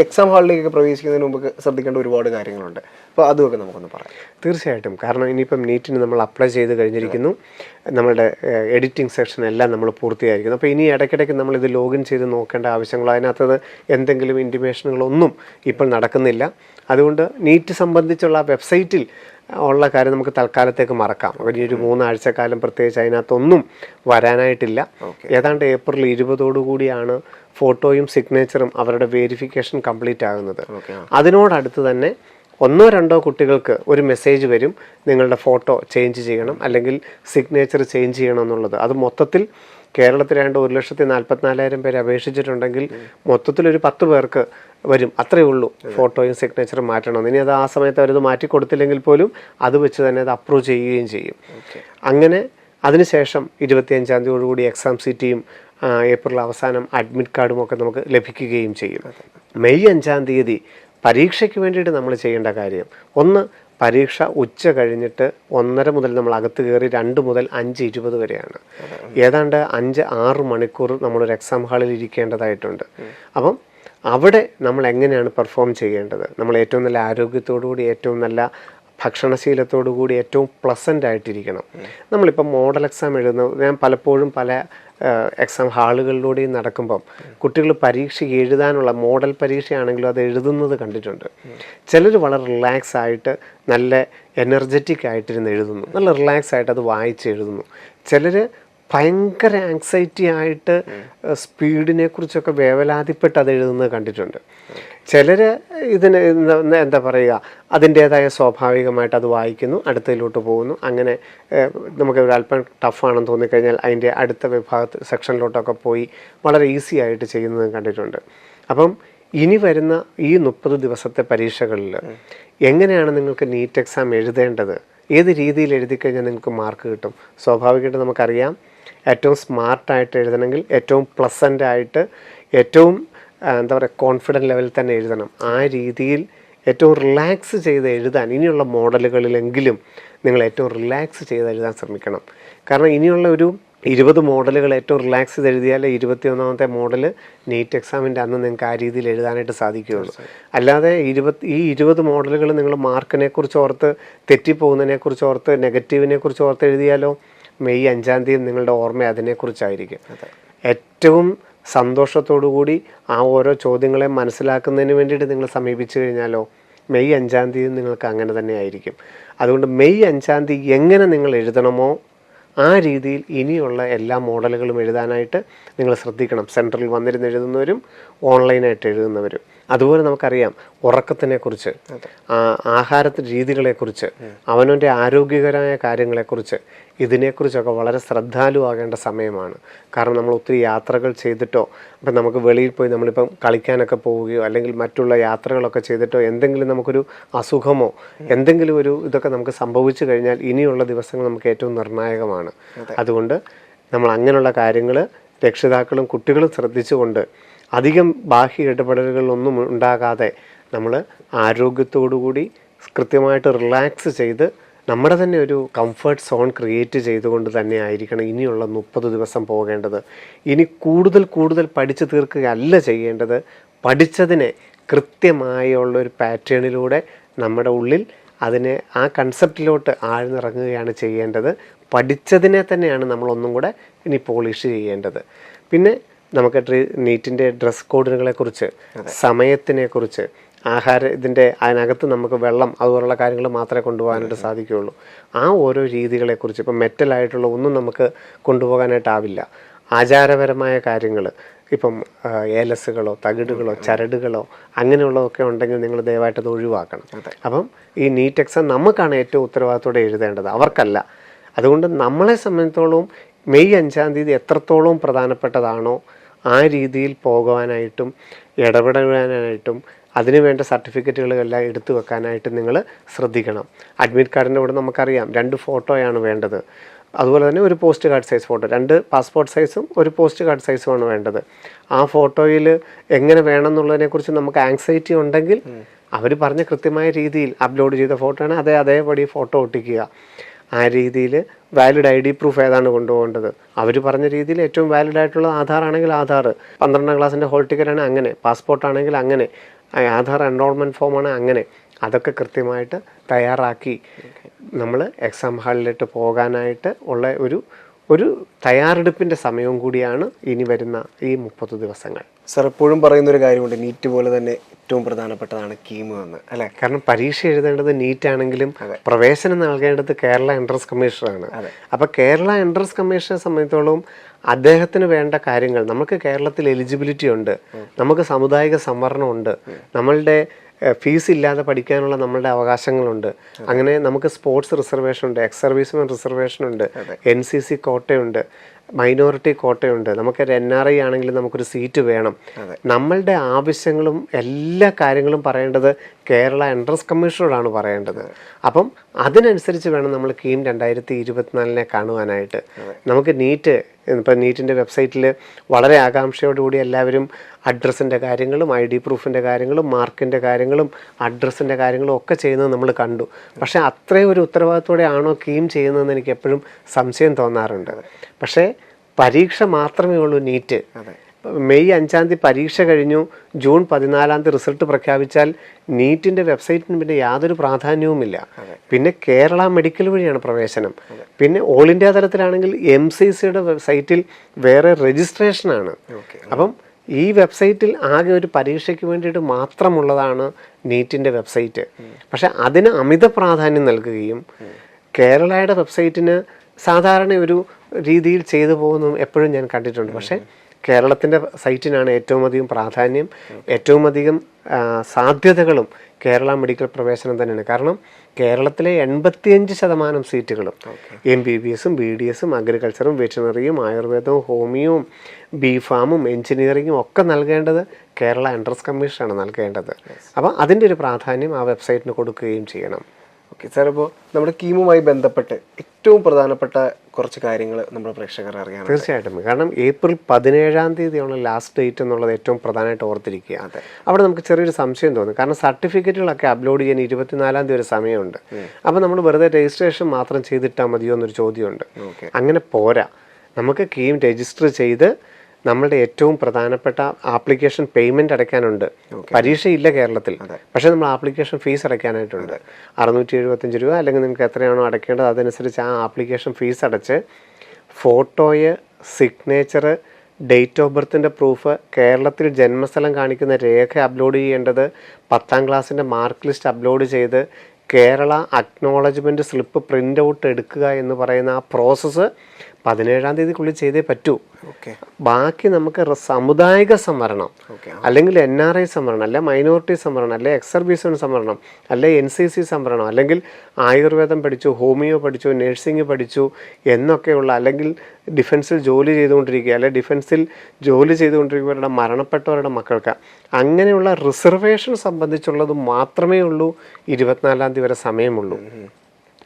എക്സാം ഹാളിലേക്ക് പ്രവേശിക്കുന്നതിന് മുമ്പ് ശ്രദ്ധിക്കേണ്ട ഒരുപാട് കാര്യങ്ങളുണ്ട്. അപ്പോൾ അതുമൊക്കെ നമുക്കൊന്ന് പറയാം. തീർച്ചയായിട്ടും. കാരണം ഇനിയിപ്പം നീറ്റിന് നമ്മൾ അപ്ലൈ ചെയ്ത് കഴിഞ്ഞിരിക്കുന്നു, നമ്മളുടെ എഡിറ്റിംഗ് സെക്ഷൻ എല്ലാം നമ്മൾ പൂർത്തിയായിരിക്കുന്നു. അപ്പോൾ ഇനി ഇടയ്ക്കിടയ്ക്ക് നമ്മളിത് ലോഗിൻ ചെയ്ത് നോക്കേണ്ട ആവശ്യങ്ങളോ അതിനകത്തത് എന്തെങ്കിലും ഇൻറ്റിമേഷനുകളൊന്നും ഇപ്പോൾ നടക്കുന്നില്ല. അതുകൊണ്ട് നീറ്റ് സംബന്ധിച്ചുള്ള വെബ്സൈറ്റിൽ ഉള്ള കാര്യം നമുക്ക് തൽക്കാലത്തേക്ക് മറക്കാം. ഇനി ഒരു 3 ആഴ്ചക്കാലം പ്രത്യേകിച്ച് അതിനകത്തൊന്നും വരാനായിട്ടില്ല. ഏതാണ്ട് ഏപ്രിൽ 20 ഫോട്ടോയും സിഗ്നേച്ചറും അവരുടെ വെരിഫിക്കേഷൻ കംപ്ലീറ്റ് ആകുന്നത്. അതിനോടടുത്ത് തന്നെ 1-2 കുട്ടികൾക്ക് ഒരു മെസ്സേജ് വരും, നിങ്ങളുടെ ഫോട്ടോ ചേഞ്ച് ചെയ്യണം അല്ലെങ്കിൽ സിഗ്നേച്ചർ ചേഞ്ച് ചെയ്യണം എന്നുള്ളത്. അത് മൊത്തത്തിൽ കേരളത്തിൽ 1,44,000 പേര് അപേക്ഷിച്ചിട്ടുണ്ടെങ്കിൽ മൊത്തത്തിൽ ഒരു 10 പേർക്ക് വരും, അത്രയേ ഉള്ളൂ ഫോട്ടോയും സിഗ്നേച്ചറും മാറ്റണം. ഇനി അത് ആ സമയത്ത് അവരത് മാറ്റി കൊടുത്തില്ലെങ്കിൽ പോലും അത് വെച്ച് തന്നെ അത് അപ്രൂവ് ചെയ്യുകയും ചെയ്യും. അങ്ങനെ അതിനുശേഷം 25-ാം തീയതിയോടുകൂടി എക്സാം സീറ്റിയും ഏപ്രിൽ അവസാനം അഡ്മിറ്റ് കാർഡും ഒക്കെ നമുക്ക് ലഭിക്കുകയും ചെയ്യും. മെയ് 5-ാം തീയതി പരീക്ഷയ്ക്ക് വേണ്ടിയിട്ട് നമ്മൾ ചെയ്യേണ്ട കാര്യം, ഒന്ന്, പരീക്ഷ ഉച്ച കഴിഞ്ഞിട്ട് 1:30 മുതൽ നമ്മൾ അകത്ത് കയറി 2 മുതൽ 5:20 വരെയാണ്. ഏതാണ്ട് 5-6 മണിക്കൂർ നമ്മളൊരു എക്സാം ഹാളിൽ ഇരിക്കേണ്ടതായിട്ടുണ്ട്. അപ്പം അവിടെ നമ്മൾ എങ്ങനെയാണ് പെർഫോം ചെയ്യേണ്ടത്? നമ്മൾ ഏറ്റവും നല്ല ആരോഗ്യത്തോടുകൂടി, ഏറ്റവും നല്ല ഭക്ഷണശീലത്തോടു കൂടി, ഏറ്റവും പ്ലസൻ്റ് ആയിട്ടിരിക്കണം. നമ്മളിപ്പം മോഡൽ എക്സാം എഴുതുന്നത്, ഞാൻ പലപ്പോഴും പല എക്സാം ഹാളുകളിലൂടെയും നടക്കുമ്പം കുട്ടികൾ പരീക്ഷ എഴുതാനുള്ള മോഡൽ പരീക്ഷയാണെങ്കിലും അത് എഴുതുന്നത് കണ്ടിട്ടുണ്ട്. ചിലർ വളരെ റിലാക്സ് ആയിട്ട് നല്ല എനർജറ്റിക് ആയിട്ടിരുന്ന് എഴുതുന്നു, നല്ല റിലാക്സ് ആയിട്ട് അത് വായിച്ച് എഴുതുന്നു. ചിലർ ഭയങ്കര ആങ്സൈറ്റി ആയിട്ട് സ്പീഡിനെ കുറിച്ചൊക്കെ വേവലാതിപ്പെട്ട് അത് എഴുതുന്നത് കണ്ടിട്ടുണ്ട്. ചിലർ ഇതിന് എന്താ പറയുക, അതിൻ്റേതായ സ്വാഭാവികമായിട്ട് അത് വായിക്കുന്നു, അടുത്തതിലോട്ട് പോകുന്നു. അങ്ങനെ നമുക്ക് ഒരല്പം ടഫാണെന്ന് തോന്നിക്കഴിഞ്ഞാൽ അതിൻ്റെ അടുത്ത സെക്ഷനിലോട്ടൊക്കെ പോയി വളരെ ഈസി ആയിട്ട് ചെയ്യുന്നത് കണ്ടിട്ടുണ്ട്. അപ്പം ഇനി വരുന്ന ഈ 30 ദിവസത്തെ പരീക്ഷകളിൽ എങ്ങനെയാണ് നിങ്ങൾക്ക് നീറ്റ് എക്സാം എഴുതേണ്ടത്, ഏത് രീതിയിൽ എഴുതിക്കഴിഞ്ഞാൽ നിങ്ങൾക്ക് മാർക്ക് കിട്ടും? സ്വാഭാവികമായിട്ട് നമുക്കറിയാം, ഏറ്റവും സ്മാർട്ടായിട്ട് എഴുതണമെങ്കിൽ ഏറ്റവും പ്ലസൻ്റ് ആയിട്ട്, ഏറ്റവും എന്താ പറയുക, കോൺഫിഡൻറ്റ് ലെവലിൽ തന്നെ എഴുതണം. ആ രീതിയിൽ ഏറ്റവും റിലാക്സ് ചെയ്ത് എഴുതാൻ ഇനിയുള്ള മോഡലുകളിലെങ്കിലും നിങ്ങൾ ഏറ്റവും റിലാക്സ് ചെയ്ത് എഴുതാൻ ശ്രമിക്കണം. കാരണം ഇനിയുള്ള ഒരു 20 മോഡലുകൾ ഏറ്റവും റിലാക്സ് ചെയ്ത് എഴുതിയാൽ 21ാമത്തെ മോഡൽ നീറ്റ് എക്സാമിൻ്റെ അന്ന് നിങ്ങൾക്ക് ആ രീതിയിൽ എഴുതാനായിട്ട് സാധിക്കുകയുള്ളൂ. അല്ലാതെ ഈ 20 മോഡലുകൾ നിങ്ങൾ മാർക്കിനെ കുറിച്ച് ഓർത്ത്, തെറ്റിപ്പോകുന്നതിനെ കുറിച്ച് ഓർത്ത്, നെഗറ്റീവിനെ കുറിച്ച് ഓർത്ത് എഴുതിയാലോ മെയ് 5-ാം തീയതി നിങ്ങളുടെ ഓർമ്മ അതിനെക്കുറിച്ചായിരിക്കും. ഏറ്റവും സന്തോഷത്തോടു കൂടി ആ ഓരോ ചോദ്യങ്ങളെ മനസ്സിലാക്കുന്നതിന് വേണ്ടിയിട്ട് നിങ്ങൾ സമീപിച്ചു കഴിഞ്ഞാലോ മെയ് 5-ാം തീയതി നിങ്ങൾക്ക് അങ്ങനെ തന്നെ ആയിരിക്കും. അതുകൊണ്ട് മെയ് 5-ാം തീയതി എങ്ങനെ നിങ്ങൾ എഴുതണമോ ആ രീതിയിൽ ഇനിയുള്ള എല്ലാ മോഡലുകളും എഴുതാനായിട്ട് നിങ്ങൾ ശ്രദ്ധിക്കണം. സെൻട്രലിൽ വന്നിരുന്ന് എഴുതുന്നവരും ഓൺലൈനായിട്ട് എഴുതുന്നവരും. അതുപോലെ നമുക്കറിയാം ഉറക്കത്തിനെക്കുറിച്ച്, ആഹാരത്തിൻ്റെ രീതികളെക്കുറിച്ച്, അവനവൻ്റെ ആരോഗ്യകരമായ കാര്യങ്ങളെക്കുറിച്ച്, ഇതിനെക്കുറിച്ചൊക്കെ വളരെ ശ്രദ്ധാലുവാകേണ്ട സമയമാണ്. കാരണം നമ്മൾ ഒത്തിരി യാത്രകൾ ചെയ്തിട്ടോ, ഇപ്പം നമുക്ക് വെളിയിൽ പോയി നമ്മളിപ്പം കളിക്കാനൊക്കെ പോവുകയോ അല്ലെങ്കിൽ മറ്റുള്ള യാത്രകളൊക്കെ ചെയ്തിട്ടോ എന്തെങ്കിലും നമുക്കൊരു അസുഖമോ എന്തെങ്കിലും ഒരു ഇതൊക്കെ നമുക്ക് സംഭവിച്ചു കഴിഞ്ഞാൽ ഇനിയുള്ള ദിവസങ്ങൾ നമുക്ക് ഏറ്റവും നിർണായകമാണ്. അതുകൊണ്ട് നമ്മൾ അങ്ങനെയുള്ള കാര്യങ്ങൾ രക്ഷിതാക്കളും കുട്ടികളും ശ്രദ്ധിച്ചുകൊണ്ട് അധികം ബാഹ്യ ഇടപെടലുകളൊന്നും ഉണ്ടാകാതെ നമ്മൾ ആരോഗ്യത്തോടുകൂടി കൃത്യമായിട്ട് റിലാക്സ് ചെയ്ത് നമ്മുടെ തന്നെ ഒരു കംഫർട്ട് സോൺ ക്രിയേറ്റ് ചെയ്തുകൊണ്ട് തന്നെ ആയിരിക്കണം ഇനിയുള്ള 30 ദിവസം പോകേണ്ടത്. ഇനി കൂടുതൽ പഠിച്ചു തീർക്കുകയല്ല ചെയ്യേണ്ടത്, പഠിച്ചതിനെ കൃത്യമായുള്ളൊരു പാറ്റേണിലൂടെ നമ്മുടെ ഉള്ളിൽ അതിനെ ആ കൺസെപ്റ്റിലോട്ട് ആഴ്ന്നിറങ്ങുകയാണ് ചെയ്യേണ്ടത്. പഠിച്ചതിനെ തന്നെയാണ് നമ്മളൊന്നും കൂടെ ഇനി പോളിഷ് ചെയ്യേണ്ടത്. പിന്നെ നമുക്ക് നീറ്റിൻ്റെ ഡ്രസ് കോഡുകളെക്കുറിച്ച്, സമയത്തിനെക്കുറിച്ച്, അതിനകത്ത് നമുക്ക് വെള്ളം അതുപോലുള്ള കാര്യങ്ങൾ മാത്രമേ കൊണ്ടുപോകാനായിട്ട് സാധിക്കുകയുള്ളൂ. ആ ഓരോ രീതികളെക്കുറിച്ച് ഇപ്പം മെറ്റലായിട്ടുള്ള ഒന്നും നമുക്ക് കൊണ്ടുപോകാനായിട്ടാവില്ല. ആചാരപരമായ കാര്യങ്ങൾ, ഇപ്പം ഏലസുകളോ തകിടുകളോ ചരടുകളോ അങ്ങനെയുള്ളതൊക്കെ ഉണ്ടെങ്കിൽ നിങ്ങൾ ദയവായിട്ട് അത് ഒഴിവാക്കണം. അപ്പം ഈ നീറ്റ് എക്സാം നമുക്കാണ് ഏറ്റവും ഉത്തരവാദിത്തോടെ എഴുതേണ്ടത്, അവർക്കല്ല. അതുകൊണ്ട് നമ്മളെ സംബന്ധിച്ചോളം മെയ് 5-ാം തീയതി എത്രത്തോളം പ്രധാനപ്പെട്ടതാണോ ആ രീതിയിൽ പോകുവാനായിട്ടും ഇടപെടാനായിട്ടും അതിനുവേണ്ട സർട്ടിഫിക്കറ്റുകളെല്ലാം എടുത്തു വെക്കാനായിട്ട് നിങ്ങൾ ശ്രദ്ധിക്കണം. അഡ്മിറ്റ് കാർഡിൻ്റെ കൂടെ നമുക്കറിയാം 2 ഫോട്ടോയാണ് വേണ്ടത്. അതുപോലെ തന്നെ ഒരു post card size photo, 2 passport സൈസും ഒരു പോസ്റ്റ് കാർഡ് സൈസുമാണ് വേണ്ടത്. ആ ഫോട്ടോയിൽ എങ്ങനെ വേണം എന്നുള്ളതിനെക്കുറിച്ച് നമുക്ക് ആങ്സൈറ്റി ഉണ്ടെങ്കിൽ അവർ പറഞ്ഞ കൃത്യമായ രീതിയിൽ അപ്ലോഡ് ചെയ്ത ഫോട്ടോ ആണ് അതേപടി ഫോട്ടോ ഒട്ടിക്കുക. ആ രീതിയിൽ വാലിഡ് ID പ്രൂഫ് ഏതാണ് കൊണ്ടുപോകേണ്ടത്, അവർ പറഞ്ഞ രീതിയിൽ ഏറ്റവും വാലിഡ് ആയിട്ടുള്ള ആധാർ ആണെങ്കിൽ ആധാർ, 12ാം ക്ലാസ്സിൻ്റെ ഹോൾ ടിക്കറ്റാണ് അങ്ങനെ, പാസ്പോർട്ട് ആണെങ്കിൽ അങ്ങനെ, ആധാർ എൻറോൾമെൻറ്റ് ഫോമാണ് അങ്ങനെ, അതൊക്കെ കൃത്യമായിട്ട് തയ്യാറാക്കി നമ്മൾ എക്സാം ഹാളിലേക്ക് പോകാനായിട്ട് ഉള്ള ഒരു തയ്യാറെടുപ്പിൻ്റെ സമയവും കൂടിയാണ് ഇനി വരുന്ന ഈ 30 ദിവസങ്ങൾ. സർ എപ്പോഴും പറയുന്നൊരു കാര്യമുണ്ട്, നീറ്റ് പോലെ തന്നെ ഏറ്റവും പ്രധാനപ്പെട്ടതാണ് കീമോ എന്ന്, അല്ലേ? കാരണം പരീക്ഷ എഴുതേണ്ടത് നീറ്റാണെങ്കിലും പ്രവേശനം നൽകേണ്ടത് കേരള എൻട്രൻസ് കമ്മീഷണറാണ്. അപ്പോൾ കേരള എൻട്രൻസ് കമ്മീഷനെ സംബന്ധിച്ചോളം അദ്ദേഹത്തിന് വേണ്ട കാര്യങ്ങൾ, നമുക്ക് കേരളത്തിൽ എലിജിബിലിറ്റി ഉണ്ട്, നമുക്ക് സാമുദായിക സംവരണമുണ്ട്, നമ്മളുടെ ഫീസ് ഇല്ലാതെ പഠിക്കാനുള്ള നമ്മളുടെ അവകാശങ്ങളുണ്ട്, അങ്ങനെ നമുക്ക് സ്പോർട്സ് റിസർവേഷൻ ഉണ്ട്, എക്സ് സർവീസ്മെൻ റിസർവേഷൻ ഉണ്ട്, NCC കോട്ടയുണ്ട്, മൈനോറിറ്റി കോട്ടയുണ്ട്, നമുക്കൊരു NRI ആണെങ്കിലും നമുക്കൊരു സീറ്റ് വേണം. നമ്മളുടെ ആവശ്യങ്ങളും എല്ലാ കാര്യങ്ങളും പറയേണ്ടത് കേരള എൻട്രൻസ് കമ്മീഷണറാണ് പറയേണ്ടത്. അപ്പം അതിനനുസരിച്ച് വേണം നമ്മൾ കീം 2024 കാണുവാനായിട്ട്. നമുക്ക് ഇപ്പം നീറ്റിൻ്റെ വെബ്സൈറ്റിൽ വളരെ ആകാംക്ഷയോടുകൂടി എല്ലാവരും അഡ്രസ്സിൻ്റെ കാര്യങ്ങളും ID പ്രൂഫിൻ്റെ കാര്യങ്ങളും മാർക്കിൻ്റെ കാര്യങ്ങളും അഡ്രസ്സിൻ്റെ കാര്യങ്ങളും ഒക്കെ ചെയ്യുന്നത് നമ്മൾ കണ്ടു. പക്ഷേ അത്രയും ഒരു ഉത്തരവാദിത്തോടെ ആണോ കീം ചെയ്യുന്നതെന്ന് എനിക്ക് എപ്പോഴും സംശയം തോന്നാറുണ്ട്. പക്ഷേ പരീക്ഷ മാത്രമേ ഉള്ളൂ നീറ്റ്. മെയ് 5-ാം തീയതി പരീക്ഷ കഴിഞ്ഞു, ജൂൺ 14-ാം തീയതി റിസൾട്ട് പ്രഖ്യാപിച്ചാൽ നീറ്റിൻ്റെ വെബ്സൈറ്റിന് പിന്നെ യാതൊരു പ്രാധാന്യവുമില്ല. പിന്നെ കേരള മെഡിക്കൽ വഴിയാണ് പ്രവേശനം. പിന്നെ ഓൾ ഇന്ത്യ തലത്തിലാണെങ്കിൽ MCCയുടെ വെബ്സൈറ്റിൽ വേറെ രജിസ്ട്രേഷനാണ്. അപ്പം ഈ വെബ്സൈറ്റിൽ ആകെ ഒരു പരീക്ഷയ്ക്ക് വേണ്ടിയിട്ട് മാത്രമുള്ളതാണ് നീറ്റിൻ്റെ വെബ്സൈറ്റ്. പക്ഷെ അതിന് അമിത പ്രാധാന്യം നൽകുകയും കേരളയുടെ വെബ്സൈറ്റിന് സാധാരണ ഒരു രീതിയിൽ ചെയ്തു പോകുന്നതും എപ്പോഴും ഞാൻ കണ്ടിട്ടുണ്ട്. പക്ഷേ കേരളത്തിൻ്റെ സൈറ്റിനാണ് ഏറ്റവും അധികം പ്രാധാന്യം, ഏറ്റവും അധികം സാധ്യതകളും കേരള മെഡിക്കൽ പ്രവേശനം തന്നെയാണ്. കാരണം കേരളത്തിലെ 85% സീറ്റുകളും MBBSും BDSും അഗ്രികൾച്ചറും വെറ്റിനറിയും ആയുർവേദവും ഹോമിയോവും ബിഫാമും എഞ്ചിനീയറിങ്ങും ഒക്കെ നൽകേണ്ടത് കേരള എൻട്രൻസ് കമ്മീഷനാണ് നൽകേണ്ടത്. അപ്പോൾ അതിൻ്റെ ഒരു പ്രാധാന്യം ആ വെബ്സൈറ്റിന് കൊടുക്കുകയും ചെയ്യണം. ഓക്കെ സാർ, ഇപ്പോൾ നമ്മുടെ കീമുമായി ബന്ധപ്പെട്ട് ഏറ്റവും പ്രധാനപ്പെട്ട കുറച്ച് കാര്യങ്ങൾ നമ്മുടെ പ്രേക്ഷകർ അറിയാൻ. തീർച്ചയായിട്ടും. കാരണം ഏപ്രിൽ 17-ാം തീയതിയാണ് ലാസ്റ്റ് ഡേറ്റ് എന്നുള്ളത് ഏറ്റവും പ്രധാനമായിട്ട് ഓർത്തിരിക്കുക. അവിടെ നമുക്ക് ചെറിയൊരു സംശയം തോന്നും. കാരണം സർട്ടിഫിക്കറ്റുകളൊക്കെ അപ്ലോഡ് ചെയ്യാൻ 24-ാം തീയതി ഒരു സമയമുണ്ട്. അപ്പോൾ നമ്മൾ വെറുതെ രജിസ്ട്രേഷൻ മാത്രം ചെയ്തിട്ടാൽ മതിയോ എന്നൊരു ചോദ്യമുണ്ട്. അങ്ങനെ പോരാ. നമുക്ക് കീം രജിസ്റ്റർ ചെയ്ത് നമ്മളുടെ ഏറ്റവും പ്രധാനപ്പെട്ട ആപ്ലിക്കേഷൻ പേയ്മെൻറ്റ് അടയ്ക്കാനുണ്ട്. പരീക്ഷയില്ല കേരളത്തിൽ, പക്ഷേ നമ്മൾ ആപ്ലിക്കേഷൻ ഫീസ് അടയ്ക്കാനായിട്ടുണ്ട്. 675 രൂപ അല്ലെങ്കിൽ നിങ്ങൾക്ക് എത്രയാണോ അടയ്ക്കേണ്ടത് അതനുസരിച്ച് ആ ആപ്ലിക്കേഷൻ ഫീസ് അടച്ച് ഫോട്ടോയ്, സിഗ്നേച്ചറ്, ഡേറ്റ് ഓഫ് ബർത്തിൻ്റെ പ്രൂഫ്, കേരളത്തിൽ ജന്മസ്ഥലം കാണിക്കുന്ന രേഖ അപ്ലോഡ് ചെയ്യേണ്ടത്, 10ാം ക്ലാസ്സിൻ്റെ മാർക്ക് ലിസ്റ്റ് അപ്ലോഡ് ചെയ്ത് Kerala acknowledgement slip print out എടുക്കുക എന്ന് പറയുന്ന ആ പ്രോസസ്സ് 17-ാം തീയതിക്കുള്ളിൽ ചെയ്തേ പറ്റൂ. ബാക്കി നമുക്ക് സാമുദായിക സംവരണം, അല്ലെങ്കിൽ NRI സംവരണം, അല്ലെ മൈനോറിറ്റി സംവരണം, അല്ലെ എക്സ് സർവീസൺ സംവരണം, അല്ലെ NCC സംവരണം, അല്ലെങ്കിൽ ആയുർവേദം പഠിച്ചു, ഹോമിയോ പഠിച്ചു, നഴ്സിംഗ് പഠിച്ചു എന്നൊക്കെയുള്ള, അല്ലെങ്കിൽ ഡിഫൻസിൽ ജോലി ചെയ്തുകൊണ്ടിരിക്കുക, അല്ലെ ഡിഫൻസിൽ ജോലി ചെയ്തുകൊണ്ടിരിക്കുന്നവരുടെ മരണപ്പെട്ടവരുടെ മക്കൾക്ക് അങ്ങനെയുള്ള റിസർവേഷൻ സംബന്ധിച്ചുള്ളത് മാത്രമേ ഉള്ളൂ 24-ാം തീയതി വരെ സമയമുള്ളൂ.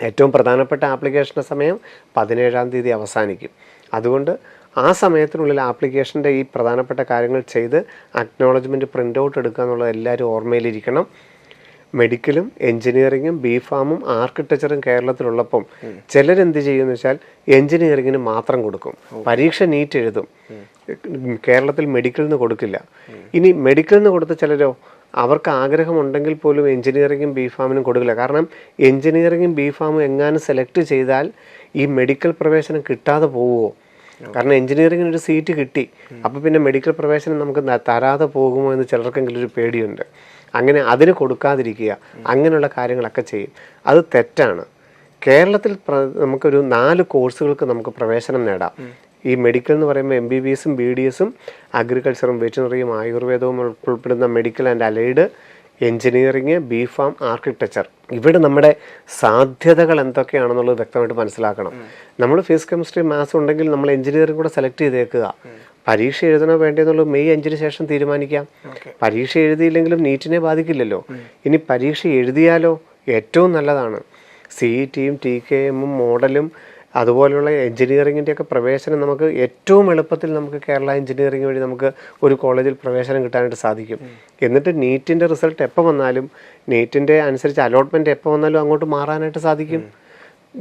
ഏറ്റവും പ്രധാനപ്പെട്ട ആപ്ലിക്കേഷൻ്റെ സമയം 17-ാം തീയതി അവസാനിക്കും. അതുകൊണ്ട് ആ സമയത്തിനുള്ളിൽ ആപ്ലിക്കേഷൻ്റെ ഈ പ്രധാനപ്പെട്ട കാര്യങ്ങൾ ചെയ്ത് അക്നോളജ്മെൻറ്റ് പ്രിൻ്റ് ഔട്ട് എടുക്കുക എന്നുള്ളത് എല്ലാവരും ഓർമ്മയിലിരിക്കണം. മെഡിക്കലും എൻജിനീയറിങ്ങും ബിഫാമും ആർക്കിടെക്ചറും കേരളത്തിലുള്ളപ്പം ചിലരെന്ത് ചെയ്യുമെന്ന് വെച്ചാൽ എൻജിനീയറിങ്ങിന് മാത്രം കൊടുക്കും, പരീക്ഷ നീറ്റ് എഴുതും, കേരളത്തിൽ മെഡിക്കലിൽ നിന്ന് കൊടുക്കില്ല. ഇനി മെഡിക്കലിൽ നിന്ന് കൊടുത്ത ചിലരോ അവർക്ക് ആഗ്രഹമുണ്ടെങ്കിൽ പോലും എൻജിനീയറിങ്ങും ബിഫാമിനും കൊടുക്കില്ല. കാരണം എൻജിനീയറിങ്ങും ബിഫാമും എങ്ങാനും സെലക്ട് ചെയ്താൽ ഈ മെഡിക്കൽ പ്രവേശനം കിട്ടാതെ പോവുമോ, കാരണം എഞ്ചിനീയറിങ്ങിന് ഒരു സീറ്റ് കിട്ടി, അപ്പോൾ പിന്നെ മെഡിക്കൽ പ്രവേശനം നമുക്ക് തരാതെ പോകുമോ എന്ന് ചിലർക്കെങ്കിലും ഒരു പേടിയുണ്ട്. അങ്ങനെ അതിന് കൊടുക്കാതിരിക്കുക, അങ്ങനെയുള്ള കാര്യങ്ങളൊക്കെ ചെയ്യും. അത് തെറ്റാണ്. കേരളത്തിൽ നമുക്കൊരു 4 കോഴ്സുകൾക്ക് നമുക്ക് പ്രവേശനം നേടാം. ഈ മെഡിക്കൽ എന്ന് പറയുമ്പോൾ MBBS ഉം BDS ഉം അഗ്രികൾച്ചറും വെറ്റിനറിയും ആയുർവേദവും ഉൾപ്പെടുന്ന medical and allied, engineering, BPharm, architecture. ഇവിടെ നമ്മുടെ സാധ്യതകൾ എന്തൊക്കെയാണെന്നുള്ളത് വ്യക്തമായിട്ട് മനസ്സിലാക്കണം. നമ്മൾ ഫിസിക്സ്, കെമിസ്ട്രി, മാത്സ് ഉണ്ടെങ്കിൽ നമ്മൾ എഞ്ചിനീയറിംഗ് കൂടെ സെലക്ട് ചെയ്തേക്കുക. പരീക്ഷ എഴുതണോ വേണ്ടതെന്നുള്ളത് മെയ് 5 ശേഷം തീരുമാനിക്കാം. പരീക്ഷ എഴുതിയില്ലെങ്കിലും നീറ്റിനെ ബാധിക്കില്ലല്ലോ. ഇനി പരീക്ഷ എഴുതിയാലോ ഏറ്റവും നല്ലതാണ്. CETയും TKM ഉം മോഡലും അതുപോലെയുള്ള എഞ്ചിനീയറിങ്ങിൻ്റെയൊക്കെ പ്രവേശനം നമുക്ക് ഏറ്റവും എളുപ്പത്തിൽ നമുക്ക് കേരള എഞ്ചിനീയറിംഗ് വഴി നമുക്ക് ഒരു കോളേജിൽ പ്രവേശനം കിട്ടാനായിട്ട് സാധിക്കും. എന്നിട്ട് നീറ്റിൻ്റെ റിസൾട്ട് എപ്പോൾ വന്നാലും, നീറ്റിൻ്റെ അനുസരിച്ച് അലോട്ട്മെൻറ്റ് എപ്പോൾ വന്നാലും അങ്ങോട്ട് മാറാനായിട്ട് സാധിക്കും.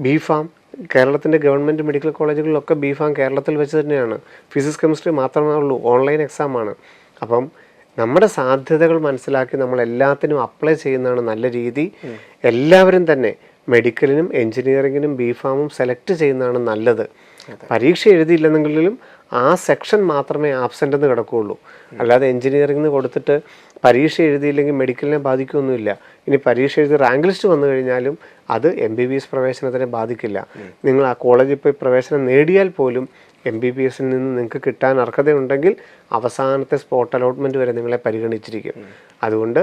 BPharm, കേരളത്തിൻ്റെ ഗവൺമെൻറ് മെഡിക്കൽ കോളേജുകളിലൊക്കെ BPharm കേരളത്തിൽ വെച്ച് തന്നെയാണ്. ഫിസിക്സ്, കെമിസ്ട്രി മാത്രമേ ഉള്ളൂ, ഓൺലൈൻ എക്സാമാണ്. അപ്പം നമ്മുടെ സാധ്യതകൾ മനസ്സിലാക്കി നമ്മൾ എല്ലാത്തിനും അപ്ലൈ ചെയ്യുന്നതാണ് നല്ല രീതി. എല്ലാവരും തന്നെ മെഡിക്കലിനും എഞ്ചിനീയറിങ്ങിനും BPharmഉം സെലക്ട് ചെയ്യുന്നതാണ് നല്ലത്. പരീക്ഷ എഴുതിയില്ലെന്നെങ്കിലും ആ സെക്ഷൻ മാത്രമേ ആബ്സെൻ്റ് എന്ന് കിടക്കുകയുള്ളൂ. അല്ലാതെ എഞ്ചിനീയറിംഗിന് കൊടുത്തിട്ട് പരീക്ഷ എഴുതിയില്ലെങ്കിൽ മെഡിക്കലിനെ ബാധിക്കുകയൊന്നുമില്ല. ഇനി പരീക്ഷ എഴുതി റാങ്ക് ലിസ്റ്റ് വന്നു കഴിഞ്ഞാലും അത് MBBS പ്രവേശനത്തിനെ ബാധിക്കില്ല. നിങ്ങൾ ആ കോളേജിൽ പോയി പ്രവേശനം നേടിയാൽ പോലും MBBSൽ നിന്ന് നിങ്ങൾക്ക് കിട്ടാൻ അർഹതയുണ്ടെങ്കിൽ അവസാനത്തെ സ്പോട്ട് അലോട്ട്മെൻറ്റ് വരെ നിങ്ങളെ പരിഗണിച്ചിരിക്കും. അതുകൊണ്ട്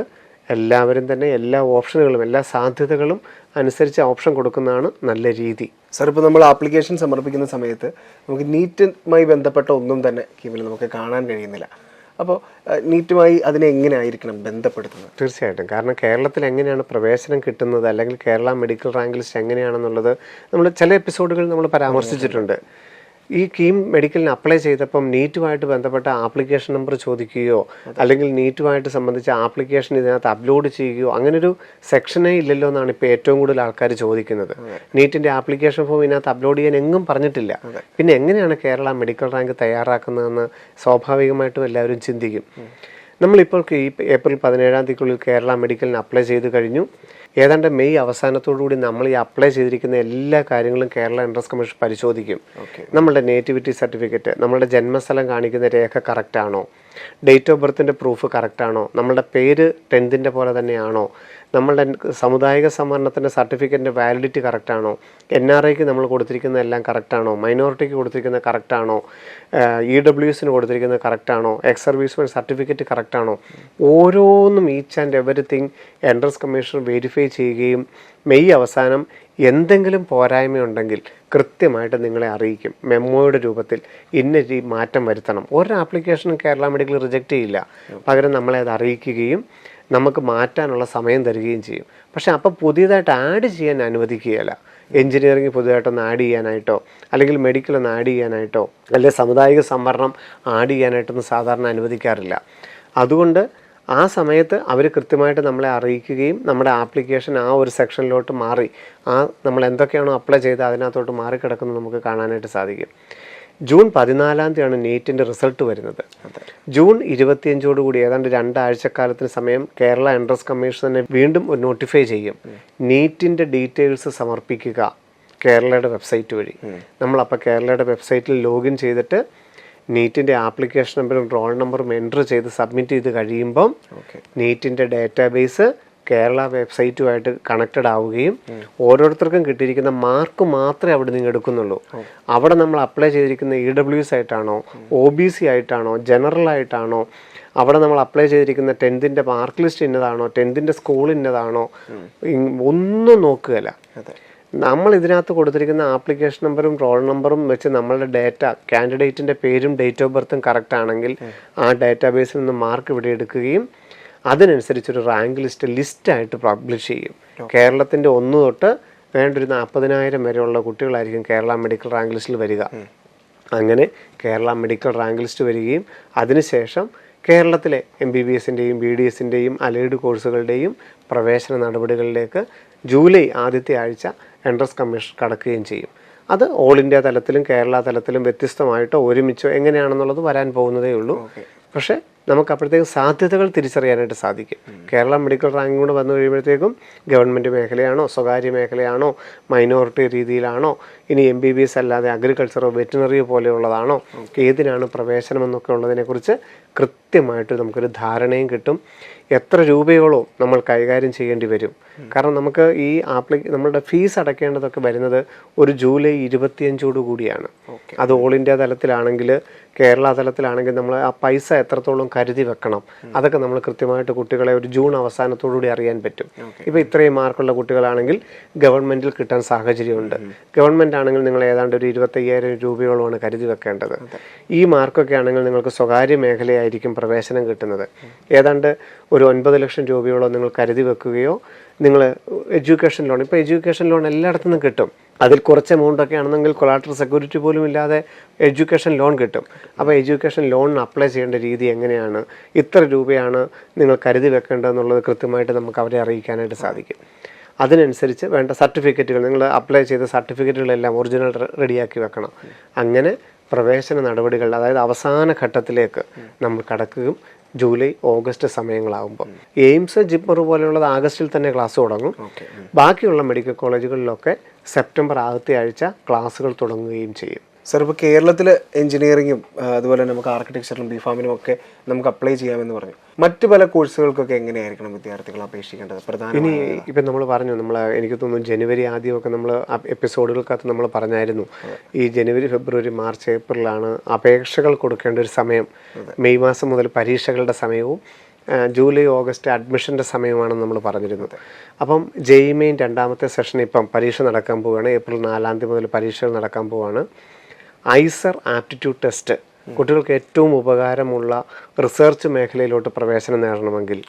എല്ലാവരും തന്നെ എല്ലാ ഓപ്ഷനുകളും എല്ലാ സാധ്യതകളും അനുസരിച്ച് ഓപ്ഷൻ കൊടുക്കുന്നതാണ് നല്ല രീതി. സാർ, ഇപ്പോൾ നമ്മൾ ആപ്ലിക്കേഷൻ സമർപ്പിക്കുന്ന സമയത്ത് നമുക്ക് നീറ്റുമായി ബന്ധപ്പെട്ട ഒന്നും തന്നെ കീമിൽ നമുക്ക് കാണാൻ കഴിയുന്നില്ല. അപ്പോൾ നീറ്റുമായി അതിനെ എങ്ങനെയായിരിക്കണം ബന്ധപ്പെടുത്തുന്നത്? തീർച്ചയായിട്ടും. കാരണം കേരളത്തിൽ എങ്ങനെയാണ് പ്രവേശനം കിട്ടുന്നത്, അല്ലെങ്കിൽ കേരള മെഡിക്കൽ റാങ്ക് ലിസ്റ്റ് എങ്ങനെയാണെന്നുള്ളത് നമ്മൾ ചില എപ്പിസോഡുകളിൽ നമ്മൾ പരാമർശിച്ചിട്ടുണ്ട്. ഈ കീം മെഡിക്കലിന് അപ്ലൈ ചെയ്തപ്പം നീറ്റുമായിട്ട് ബന്ധപ്പെട്ട ആപ്ലിക്കേഷൻ നമ്പർ ചോദിക്കുകയോ അല്ലെങ്കിൽ നീറ്റുമായിട്ട് സംബന്ധിച്ച ആപ്ലിക്കേഷൻ ഇതിനകത്ത് അപ്ലോഡ് ചെയ്യുകയോ അങ്ങനൊരു സെക്ഷനേ ഇല്ലല്ലോ എന്നാണ് ഇപ്പോൾ ഏറ്റവും കൂടുതൽ ആൾക്കാർ ചോദിക്കുന്നത്. നീറ്റിൻ്റെ ആപ്ലിക്കേഷൻ ഫോം ഇതിനകത്ത് അപ്ലോഡ് ചെയ്യാൻ എങ്ങും പറഞ്ഞിട്ടില്ല. പിന്നെ എങ്ങനെയാണ് കേരള മെഡിക്കൽ റാങ്ക് തയ്യാറാക്കുന്നതെന്ന് സ്വാഭാവികമായിട്ടും എല്ലാവരും ചിന്തിക്കും. നമ്മളിപ്പോൾ ഈ ഏപ്രിൽ 17-ാം തീയതിക്കുള്ളിൽ കേരള മെഡിക്കലിന് അപ്ലൈ ചെയ്ത് കഴിഞ്ഞു. ഏതാണ്ട് മെയ് അവസാനത്തോടുകൂടി നമ്മൾ ഈ അപ്ലൈ ചെയ്തിരിക്കുന്ന എല്ലാ കാര്യങ്ങളും കേരള എൻട്രൻസ് കമ്മീഷൻ പരിശോധിക്കും. നമ്മളുടെ നേറ്റിവിറ്റി സർട്ടിഫിക്കറ്റ്, നമ്മളുടെ ജന്മസ്ഥലം കാണിക്കുന്ന രേഖ കറക്റ്റാണോ, ഡേറ്റ് ഓഫ് ബർത്തിൻ്റെ പ്രൂഫ് കറക്റ്റാണോ, നമ്മളുടെ പേര് 10th പോലെ തന്നെയാണോ, നമ്മളുടെ സമുദായിക സംവരണത്തിൻ്റെ സർട്ടിഫിക്കറ്റിൻ്റെ വാലിഡിറ്റി കറക്റ്റാണോ, NRIക്ക് നമ്മൾ കൊടുത്തിരിക്കുന്ന എല്ലാം കറക്റ്റാണോ, മൈനോറിറ്റിക്ക് കൊടുത്തിരിക്കുന്ന കറക്റ്റാണോ, EWSന് കൊടുത്തിരിക്കുന്നത് കറക്റ്റാണോ, എക്സ് സർവീസ്മെൻ സർട്ടിഫിക്കറ്റ് കറക്റ്റാണോ, ഓരോന്നും each and everything entrance commission verify ചെയ്യുകയും മെയ് അവസാനം എന്തെങ്കിലും പോരായ്മയുണ്ടെങ്കിൽ കൃത്യമായിട്ട് നിങ്ങളെ അറിയിക്കും. മെമ്മോയുടെ രൂപത്തിൽ ഇന്ന മാറ്റം വരുത്തണം. ഒരു ആപ്ലിക്കേഷനും കേരള മെഡിക്കൽ റിജക്റ്റ് ചെയ്യില്ല. പകരം നമ്മളെ അത് അറിയിക്കുകയും നമുക്ക് മാറ്റാനുള്ള സമയം തരികയും ചെയ്യും. പക്ഷെ അപ്പോൾ പുതിയതായിട്ട് ആഡ് ചെയ്യാൻ അനുവദിക്കുകയില്ല. എഞ്ചിനീയറിംഗ് പുതിയതായിട്ടൊന്ന് ആഡ് ചെയ്യാനായിട്ടോ അല്ലെങ്കിൽ മെഡിക്കൽ ഒന്ന് ആഡ് ചെയ്യാനായിട്ടോ അല്ലെങ്കിൽ സമുദായിക സംവരണം ആഡ് ചെയ്യാനായിട്ടൊന്നും സാധാരണ അനുവദിക്കാറില്ല. അതുകൊണ്ട് ആ സമയത്ത് അവർ കൃത്യമായിട്ട് നമ്മളെ അറിയിക്കുകയും നമ്മുടെ ആപ്ലിക്കേഷൻ ആ ഒരു സെക്ഷനിലോട്ട് മാറി നമ്മൾ എന്തൊക്കെയാണോ അപ്ലൈ ചെയ്ത് അതിനകത്തോട്ട് മാറിക്കിടക്കുന്നത് നമുക്ക് കാണാനായിട്ട് സാധിക്കും. ജൂൺ 14-ാം തീയതിയാണ് നീറ്റിൻ്റെ റിസൾട്ട് വരുന്നത്. ജൂൺ 25-ഓടുകൂടി ഏതാണ്ട് 2 ആഴ്ചക്കാലത്തിന് സമയം കേരള എൻട്രൻസ് കമ്മീഷൻ തന്നെ വീണ്ടും ഒരു നോട്ടിഫൈ ചെയ്യും. നീറ്റിൻ്റെ ഡീറ്റെയിൽസ് സമർപ്പിക്കുക കേരളയുടെ വെബ്സൈറ്റ് വഴി. നമ്മളപ്പോൾ കേരളയുടെ വെബ്സൈറ്റിൽ ലോഗിൻ ചെയ്തിട്ട് നീറ്റിൻ്റെ ആപ്ലിക്കേഷൻ നമ്പറും റോൾ നമ്പറും എൻ്റർ ചെയ്ത് സബ്മിറ്റ് ചെയ്ത് കഴിയുമ്പം നീറ്റിൻ്റെ ഡാറ്റാബേസ് കേരള വെബ്സൈറ്റുമായിട്ട് കണക്റ്റഡ് ആവുകയും ഓരോരുത്തർക്കും കിട്ടിയിരിക്കുന്ന മാർക്ക് മാത്രമേ അവിടെ നിങ്ങൾ എടുക്കുന്നുള്ളൂ. അവിടെ നമ്മൾ അപ്ലൈ ചെയ്തിരിക്കുന്ന EWS ആയിട്ടാണോ, OBC ആയിട്ടാണോ, ജനറൽ ആയിട്ടാണോ, അവിടെ നമ്മൾ അപ്ലൈ ചെയ്തിരിക്കുന്ന 10th മാർക്ക് ലിസ്റ്റ് ഇന്നതാണോ, 10th സ്കൂൾ ഇന്നതാണോ, ഒന്നും നോക്കുകയില്ല. നമ്മൾ ഇതിനകത്ത് കൊടുത്തിരിക്കുന്ന ആപ്ലിക്കേഷൻ നമ്പറും റോൾ നമ്പറും വെച്ച് നമ്മളുടെ ഡേറ്റ, കാൻഡിഡേറ്റിൻ്റെ പേരും ഡേറ്റ് ഓഫ് ബർത്തും കറക്റ്റ് ആണെങ്കിൽ ആ ഡാറ്റാബേസിൽ നിന്ന് മാർക്ക് ഇവിടെ എടുക്കുകയും അതിനനുസരിച്ചൊരു റാങ്ക് ലിസ്റ്റായിട്ട് പബ്ലിഷ് ചെയ്യും. കേരളത്തിൻ്റെ 1 തൊട്ട് വേണ്ടൊരു 40,000 വരെയുള്ള കുട്ടികളായിരിക്കും കേരള മെഡിക്കൽ റാങ്ക് ലിസ്റ്റിൽ വരിക. അങ്ങനെ കേരള മെഡിക്കൽ റാങ്ക് ലിസ്റ്റ് വരികയും അതിനുശേഷം കേരളത്തിലെ MBBSൻ്റെയും BDSൻ്റെയും അലൈഡ് കോഴ്സുകളുടെയും പ്രവേശന നടപടികളിലേക്ക് ജൂലൈ ആദ്യത്തെ ആഴ്ച എൻട്രൻസ് കമ്മീഷൻ കടക്കുകയും ചെയ്യും. അത് ഓൾ ഇന്ത്യ തലത്തിലും കേരള തലത്തിലും വ്യത്യസ്തമായിട്ടോ ഒരുമിച്ചോ എങ്ങനെയാണെന്നുള്ളത് വരാൻ പോകുന്നതേ ഉള്ളൂ. പക്ഷേ നമുക്ക് അപ്പോഴത്തേക്കും സാധ്യതകൾ തിരിച്ചറിയാനായിട്ട് സാധിക്കും. കേരള മെഡിക്കൽ റാങ്ക് കൂടെ വന്നു കഴിയുമ്പോഴത്തേക്കും ഗവൺമെൻറ് മേഖലയാണോ, സ്വകാര്യ മേഖലയാണോ, മൈനോറിറ്റി രീതിയിലാണോ, ഇനി MBBS അല്ലാതെ അഗ്രികൾച്ചറോ വെറ്റിനറിയോ പോലെയുള്ളതാണോ, ഏതിനാണ് പ്രവേശനം എന്നൊക്കെ ഉള്ളതിനെക്കുറിച്ച് കൃത്യമായിട്ട് നമുക്കൊരു ധാരണയും കിട്ടും. എത്ര രൂപയോളം നമ്മൾ കൈകാര്യം ചെയ്യേണ്ടി വരും. കാരണം നമുക്ക് ഈ നമ്മളുടെ ഫീസ് അടയ്ക്കേണ്ടതൊക്കെ വരുന്നത് ഒരു ജൂലൈ 25 കൂടിയാണ്. അത് ഓൾ ഇന്ത്യ തലത്തിലാണെങ്കിൽ, കേരള തലത്തിലാണെങ്കിൽ നമ്മൾ ആ പൈസ എത്രത്തോളം കരുതി വെക്കണം, അതൊക്കെ നമ്മൾ കൃത്യമായിട്ട് കുട്ടികളെ ഒരു ജൂൺ അവസാനത്തോടുകൂടി അറിയാൻ പറ്റും. ഇപ്പോൾ ഇത്രയും മാർക്കുള്ള കുട്ടികളാണെങ്കിൽ ഗവൺമെൻറ്റിൽ കിട്ടാൻ സാഹചര്യമുണ്ട്. ഗവൺമെൻറ് ആണെങ്കിൽ നിങ്ങൾ ഏതാണ്ട് ഒരു 25,000 രൂപയോളമാണ് കരുതി വെക്കേണ്ടത്. ഈ മാർക്കൊക്കെ ആണെങ്കിൽ നിങ്ങൾക്ക് സ്വകാര്യ മേഖലയായിരിക്കും പ്രവേശനം കിട്ടുന്നത്. ഏതാണ്ട് ഒരു 9 ലക്ഷം രൂപയോളം നിങ്ങൾ കരുതി വെക്കുകയോ, നിങ്ങൾ എഡ്യൂക്കേഷൻ ലോൺ, ഇപ്പോൾ എഡ്യൂക്കേഷൻ ലോൺ എല്ലായിടത്തു നിന്നും കിട്ടും. അതിൽ കുറച്ച് എമൗണ്ടൊക്കെ ആണെന്നെങ്കിൽ കൊളാട്രൽ സെക്യൂരിറ്റി പോലും ഇല്ലാതെ എഡ്യൂക്കേഷൻ ലോൺ കിട്ടും. അപ്പോൾ എഡ്യൂക്കേഷൻ ലോണിന് അപ്ലൈ ചെയ്യേണ്ട രീതി എങ്ങനെയാണ്, ഇത്ര രൂപയാണ് നിങ്ങൾ കരുതി വെക്കേണ്ടതെന്നുള്ളത് കൃത്യമായിട്ട് നമുക്ക് അവരെ അറിയിക്കാനായിട്ട് സാധിക്കും. അതിനനുസരിച്ച് വേണ്ട സർട്ടിഫിക്കറ്റുകൾ, നിങ്ങൾ അപ്ലൈ ചെയ്ത സർട്ടിഫിക്കറ്റുകളെല്ലാം ഒറിജിനൽ റെഡിയാക്കി വെക്കണം. അങ്ങനെ പ്രവേശന നടപടികൾ, അതായത് അവസാന ഘട്ടത്തിലേക്ക് നമ്മൾ കടക്കുകയും ജൂലൈ ഓഗസ്റ്റ് സമയങ്ങളാകുമ്പോൾ, എയിംസ് ജിപ്മർ പോലെയുള്ളത് ആഗസ്റ്റിൽ തന്നെ ക്ലാസ് തുടങ്ങും. ബാക്കിയുള്ള മെഡിക്കൽ കോളേജുകളിലൊക്കെ സെപ്റ്റംബർ ആദ്യത്തെ ആഴ്ച ക്ലാസ്സുകൾ തുടങ്ങുകയും ചെയ്യും. സാർ, ഇപ്പോൾ കേരളത്തിൽ എഞ്ചിനീയറിങ്ങും അതുപോലെ നമുക്ക് ആർക്കിടെക്ചറിലും ബിഫാമിനും ഒക്കെ നമുക്ക് അപ്ലൈ ചെയ്യാമെന്ന് പറഞ്ഞു. മറ്റു പല കോഴ്സുകൾക്കൊക്കെ എങ്ങനെയായിരിക്കണം വിദ്യാർത്ഥികൾ അപേക്ഷിക്കേണ്ടത്? ഇനി ഇപ്പം നമ്മൾ പറഞ്ഞു, എനിക്ക് തോന്നുന്നു ജനുവരി ആദ്യമൊക്കെ നമ്മൾ എപ്പിസോഡുകൾക്കകത്ത് നമ്മൾ പറഞ്ഞായിരുന്നു, ഈ ജനുവരി, ഫെബ്രുവരി, മാർച്ച്, ഏപ്രിലാണ് അപേക്ഷകൾ കൊടുക്കേണ്ട ഒരു സമയം. മെയ് മാസം മുതൽ പരീക്ഷകളുടെ സമയവും ജൂലൈ ഓഗസ്റ്റ് അഡ്മിഷൻ്റെ സമയമാണെന്ന് നമ്മൾ പറഞ്ഞിരുന്നത്. അപ്പം JEE മെയിൻ രണ്ടാമത്തെ സെഷൻ ഇപ്പം പരീക്ഷ നടക്കാൻ പോവുകയാണ്. ഏപ്രിൽ 4 മുതൽ പരീക്ഷകൾ നടക്കാൻ പോവുകയാണ്. ഐസർ ആപ്റ്റിറ്റ്യൂഡ് ടെസ്റ്റ് കുട്ടികൾക്ക് ഏറ്റവും ഉപകാരമുള്ള റിസർച്ച് മേഖലയിലോട്ട് പ്രവേശനം നേടണമെങ്കിൽ,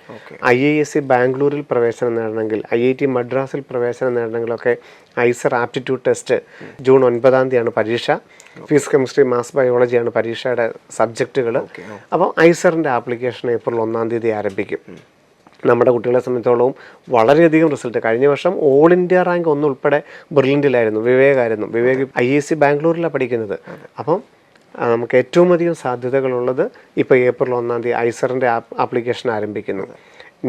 IISc ബാംഗ്ലൂരിൽ പ്രവേശനം നേടണമെങ്കിൽ, IIT മദ്രാസിൽ പ്രവേശനം നേടണമെങ്കിലൊക്കെ ഐസർ ആപ്റ്റിറ്റ്യൂഡ് ടെസ്റ്റ് ജൂൺ 9 പരീക്ഷ. ഫിസിക്സ്, കെമിസ്ട്രി, മാത്സ്, ബയോളജിയാണ് പരീക്ഷയുടെ സബ്ജക്റ്റുകൾ. അപ്പോൾ ഐസറിൻ്റെ ആപ്ലിക്കേഷൻ ഏപ്രിൽ 1 ആരംഭിക്കും. നമ്മുടെ കുട്ടികളെ സംബന്ധിച്ചോളവും വളരെയധികം റിസൾട്ട്. കഴിഞ്ഞ വർഷം ഓൾ ഇന്ത്യ റാങ്ക് 1 ഉൾപ്പെടെ ബ്രില്യൻ്റിലായിരുന്നു, വിവേക് IISc ബാംഗ്ലൂരിലാണ് പഠിക്കുന്നത്. അപ്പം നമുക്ക് ഏറ്റവും അധികം സാധ്യതകളുള്ളത് ഇപ്പോൾ ഏപ്രിൽ 1 ഐസറിൻ്റെ ആപ്ലിക്കേഷൻ ആരംഭിക്കുന്നു.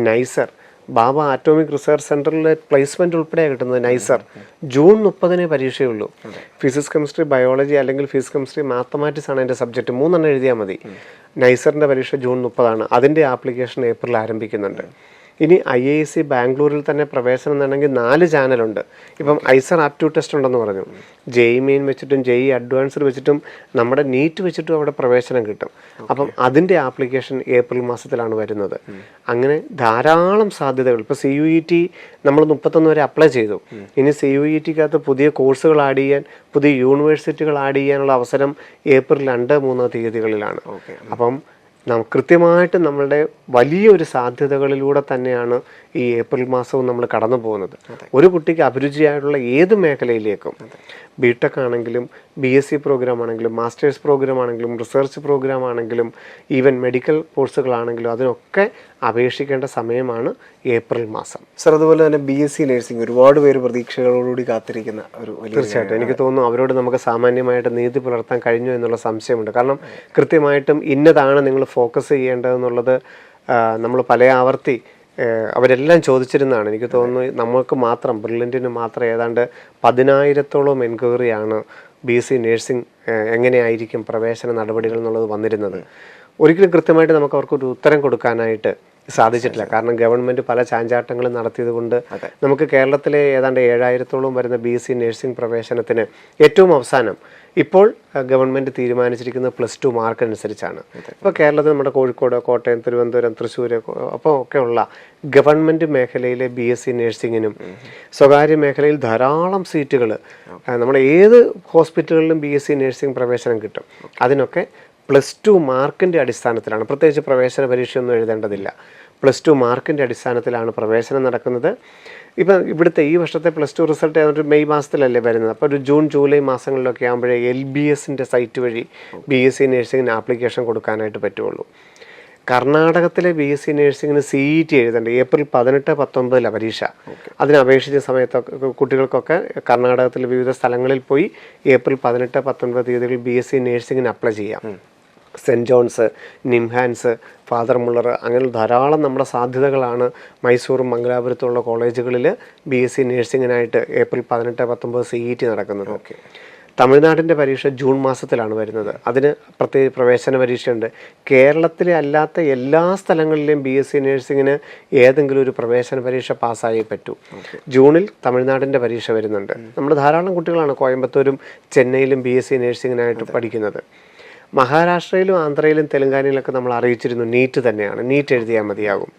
നൈസർ, ബാബ ആറ്റോമിക് റിസർച്ച് സെൻറ്ററിലെ പ്ലേസ്മെൻറ്റ് ഉൾപ്പെടെ കിട്ടുന്നത് നൈസർ ജൂൺ 30 പരീക്ഷയുള്ളൂ. ഫിസിക്സ്, കെമിസ്ട്രി, ബയോളജി അല്ലെങ്കിൽ ഫിസിക്സ്, കെമിസ്ട്രി, മാത്തമാറ്റിക്സ് ആണ് എൻ്റെ സബ്ജക്റ്റ്. 3 എഴുതിയാൽ മതി. നൈസറിൻ്റെ പരീക്ഷ ജൂൺ 30. അതിൻ്റെ ആപ്ലിക്കേഷൻ ഏപ്രിൽ ആരംഭിക്കുന്നുണ്ട്. ഇനി IISc ബാംഗ്ലൂരിൽ തന്നെ പ്രവേശനം നേടണമെങ്കിൽ 4 ചാനലുണ്ട്. ഇപ്പം ഐസർ ആപ്റ്റ്യൂഡ് ടെസ്റ്റ് ഉണ്ടെന്ന് പറഞ്ഞു. JEE മെയിൻ വെച്ചിട്ടും JEE അഡ്വാൻസ്ഡ് വെച്ചിട്ടും നമ്മുടെ നീറ്റ് വെച്ചിട്ടും അവിടെ പ്രവേശനം കിട്ടും. അപ്പം അതിൻ്റെ ആപ്ലിക്കേഷൻ ഏപ്രിൽ മാസത്തിലാണ് വരുന്നത്. അങ്ങനെ ധാരാളം സാധ്യതകൾ. ഇപ്പോൾ CUET നമ്മൾ 31 വരെ അപ്ലൈ ചെയ്തു. ഇനി CUETക്കകത്ത് പുതിയ കോഴ്സുകൾ ആഡ് ചെയ്യാൻ, പുതിയ യൂണിവേഴ്സിറ്റികൾ ആഡ് ചെയ്യാനുള്ള അവസരം ഏപ്രിൽ 2, 3 തീയതികളിലാണ്. അപ്പം കൃത്യമായിട്ട് നമ്മളുടെ വലിയൊരു സാധ്യതകളിലൂടെ തന്നെയാണ് ഈ ഏപ്രിൽ മാസവും നമ്മൾ കടന്നു പോകുന്നത്. ഒരു കുട്ടിക്ക് അഭിരുചിയായിട്ടുള്ള ഏത് മേഖലയിലേക്കും, BTech ആണെങ്കിലും, BSc പ്രോഗ്രാം ആണെങ്കിലും, മാസ്റ്റേഴ്സ് പ്രോഗ്രാം ആണെങ്കിലും, റിസർച്ച് പ്രോഗ്രാം ആണെങ്കിലും, ഈവൻ മെഡിക്കൽ കോഴ്സുകളാണെങ്കിലും അതിനൊക്കെ അപേക്ഷിക്കേണ്ട സമയമാണ് ഏപ്രിൽ മാസം. സർ, അതുപോലെ തന്നെ BSc നഴ്സിംഗ് ഒരുപാട് പേര് പ്രതീക്ഷകളോടുകൂടി കാത്തിരിക്കുന്ന ഒരു തീർച്ചയായിട്ടും എനിക്ക് തോന്നുന്നു അവരോട് നമുക്ക് സാമാന്യമായിട്ട് നീതി പുലർത്താൻ കഴിഞ്ഞു എന്നുള്ള സംശയമുണ്ട്. കാരണം കൃത്യമായിട്ടും ഇന്നതാണ് നിങ്ങൾ ഫോക്കസ് ചെയ്യേണ്ടതെന്നുള്ളത് നമ്മൾ പല ആവർത്തി അവരെല്ലാം ചോദിച്ചിരുന്നതാണ്. എനിക്ക് തോന്നുന്നു നമ്മൾക്ക് മാത്രം, ബ്രില്യൻറ്റിന് മാത്രം ഏതാണ്ട് 10,000-ഓളം എൻക്വയറിയാണ് BSc നഴ്സിംഗ് എങ്ങനെയായിരിക്കും പ്രവേശന നടപടികൾ എന്നുള്ളത് വന്നിരുന്നത്. ഒരിക്കലും കൃത്യമായിട്ട് നമുക്ക് അവർക്കൊരു ഉത്തരം കൊടുക്കാനായിട്ട് സാധിച്ചിട്ടില്ല. കാരണം ഗവൺമെൻറ് പല ചാഞ്ചാട്ടങ്ങളും നടത്തിയത് കൊണ്ട് നമുക്ക് കേരളത്തിലെ ഏതാണ്ട് 7,000-ഓളം വരുന്ന BSc നഴ്സിംഗ് പ്രവേശനത്തിന് ഏറ്റവും അവസാനം ഇപ്പോൾ ഗവൺമെൻറ് തീരുമാനിച്ചിരിക്കുന്നത് +2 മാർക്ക് അനുസരിച്ചാണ്. ഇപ്പോൾ കേരളത്തിൽ നമ്മുടെ കോഴിക്കോട്, കോട്ടയം, തിരുവനന്തപുരം, തൃശ്ശൂർ അപ്പോൾ ഒക്കെയുള്ള ഗവൺമെൻറ് മേഖലയിലെ BSc നഴ്സിങ്ങിനും സ്വകാര്യ മേഖലയിൽ ധാരാളം സീറ്റുകൾ നമ്മുടെ ഏത് ഹോസ്പിറ്റലുകളിലും BSc നഴ്സിംഗ് പ്രവേശനം കിട്ടും. അതിനൊക്കെ +2 മാർക്കിൻ്റെ അടിസ്ഥാനത്തിലാണ്. പ്രത്യേകിച്ച് പ്രവേശന പരീക്ഷയൊന്നും എഴുതേണ്ടതില്ല. +2 മാർക്കിൻ്റെ അടിസ്ഥാനത്തിലാണ് പ്രവേശനം നടക്കുന്നത്. ഇപ്പം ഇവിടുത്തെ ഈ വർഷത്തെ +2 റിസൾട്ട് ഏതാണ്ട് മെയ് മാസത്തിലല്ലേ വരുന്നത്. അപ്പോൾ ഒരു ജൂൺ, ജൂലൈ മാസങ്ങളിലൊക്കെ ആകുമ്പോഴേ LBSൻ്റെ സൈറ്റ് വഴി BSc നഴ്സിംഗിന് ആപ്ലിക്കേഷൻ കൊടുക്കാനായിട്ട് പറ്റുള്ളൂ. കർണാടകത്തിലെ BSc നഴ്സിംഗിന് CET എഴുതേണ്ട ഏപ്രിൽ 18, 19 പരീക്ഷ. അതിന് അപേക്ഷിച്ച സമയത്തൊക്കെ കുട്ടികൾക്കൊക്കെ കർണാടകത്തിലെ വിവിധ സ്ഥലങ്ങളിൽ പോയി ഏപ്രിൽ 18, 19 തീയതികളിൽ BSc നഴ്സിംഗിന് അപ്ലൈ ചെയ്യാം. Saint John's, NIMHANS, Father Muller, അങ്ങനെ ധാരാളം നമ്മുടെ സാധ്യതകളാണ് മൈസൂറും മംഗലാപുരത്തുള്ള കോളേജുകളിൽ BSc നേഴ്സിങ്ങിനായിട്ട് ഏപ്രിൽ 18-19 CET നടക്കുന്നത്. തമിഴ്നാടിൻ്റെ പരീക്ഷ ജൂൺ മാസത്തിലാണ് വരുന്നത്. അതിന് പ്രത്യേക പ്രവേശന പരീക്ഷയുണ്ട്. കേരളത്തിലെ അല്ലാത്ത എല്ലാ സ്ഥലങ്ങളിലെയും BSc നേഴ്സിങ്ങിന് ഏതെങ്കിലും ഒരു പ്രവേശന പരീക്ഷ പാസ്സായേ പറ്റൂ. ജൂണിൽ തമിഴ്നാടിൻ്റെ പരീക്ഷ വരുന്നുണ്ട്. നമ്മുടെ ധാരാളം കുട്ടികളാണ് കോയമ്പത്തൂരും ചെന്നൈയിലും BSc നേഴ്സിങ്ങിനായിട്ട് പഠിക്കുന്നത്. മഹാരാഷ്ട്രയിലും ആന്ധ്രയിലും തെലങ്കാനയിലൊക്കെ നമ്മൾ അറിയിച്ചിരുന്നു നീറ്റ് തന്നെയാണ്, നീറ്റ് എഴുതിയാൽ മതിയാകും.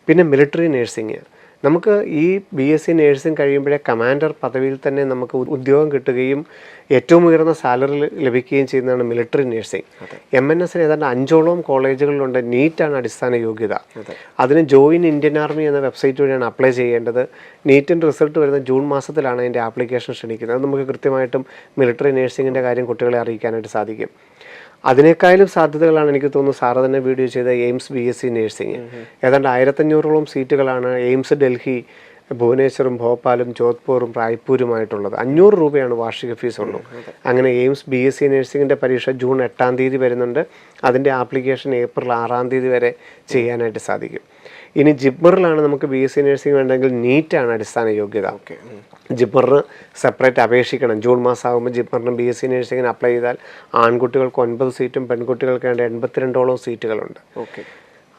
പിന്നെ മിലിറ്ററി നേഴ്സിങ്, നമുക്ക് ഈ BSc നേഴ്സിംഗ് കഴിയുമ്പോഴേ കമാൻഡർ പദവിയിൽ തന്നെ നമുക്ക് ഉദ്യോഗം കിട്ടുകയും ഏറ്റവും ഉയർന്ന സാലറി ലഭിക്കുകയും ചെയ്യുന്നതാണ് മിലിറ്ററി നേഴ്സിംഗ്. MNS ഏതാണ്ട് 5ഓളം കോളേജുകളിലുണ്ട്. നീറ്റാണ് അടിസ്ഥാന യോഗ്യത. അതിന് ജോയിൻ ഇന്ത്യൻ ആർമി എന്ന വെബ്സൈറ്റ് വഴിയാണ് അപ്ലൈ ചെയ്യേണ്ടത്. നീറ്റിൻ്റെ റിസൾട്ട് വരുന്ന ജൂൺ മാസത്തിലാണ് അതിൻ്റെ ആപ്ലിക്കേഷൻ ക്ഷണിക്കുന്നത്. അത് നമുക്ക് കൃത്യമായിട്ടും മിലിറ്ററി നേഴ്സിങ്ങിൻ്റെ കാര്യം കുട്ടികളെ അറിയിക്കാനായിട്ട് സാധിക്കും. അതിനേക്കാളും സാധ്യതകളാണ് എനിക്ക് തോന്നുന്നു സാറ് തന്നെ വീഡിയോ ചെയ്ത എയിംസ് BSc നേഴ്സിംഗ്. ഏതാണ്ട് 1500ഓളം സീറ്റുകളാണ് എയിംസ് ഡൽഹി, ഭുവനേശ്വറും ഭോപ്പാലും ജോധ്പൂറും റായ്പൂരുമായിട്ടുള്ളത്. 500 രൂപയാണ് വാർഷിക ഫീസ് ഉള്ളൂ. അങ്ങനെ എയിംസ് BSc നേഴ്സിങ്ങിൻ്റെ പരീക്ഷ ജൂൺ 8-ാം തീയതി വരുന്നുണ്ട്. അതിൻ്റെ ആപ്ലിക്കേഷൻ ഏപ്രിൽ 6-ാം തീയതി വരെ ചെയ്യാനായിട്ട് സാധിക്കും. ഇനി ജിബ്മറിലാണ് നമുക്ക് BSc നേഴ്സിംഗ് വേണ്ടെങ്കിൽ നീറ്റാണ് അടിസ്ഥാന യോഗ്യത. ജിബ്മറിന് സെപ്പറേറ്റ് അപേക്ഷിക്കണം. ജൂൺ മാസം ആകുമ്പോൾ ജിബ്മറിന് BSc നേഴ്സിങ്ങിന് അപ്ലൈ ചെയ്താൽ ആൺകുട്ടികൾക്ക് 9 സീറ്റും പെൺകുട്ടികൾക്ക് വേണ്ട 82ഓളം സീറ്റുകളുണ്ട്.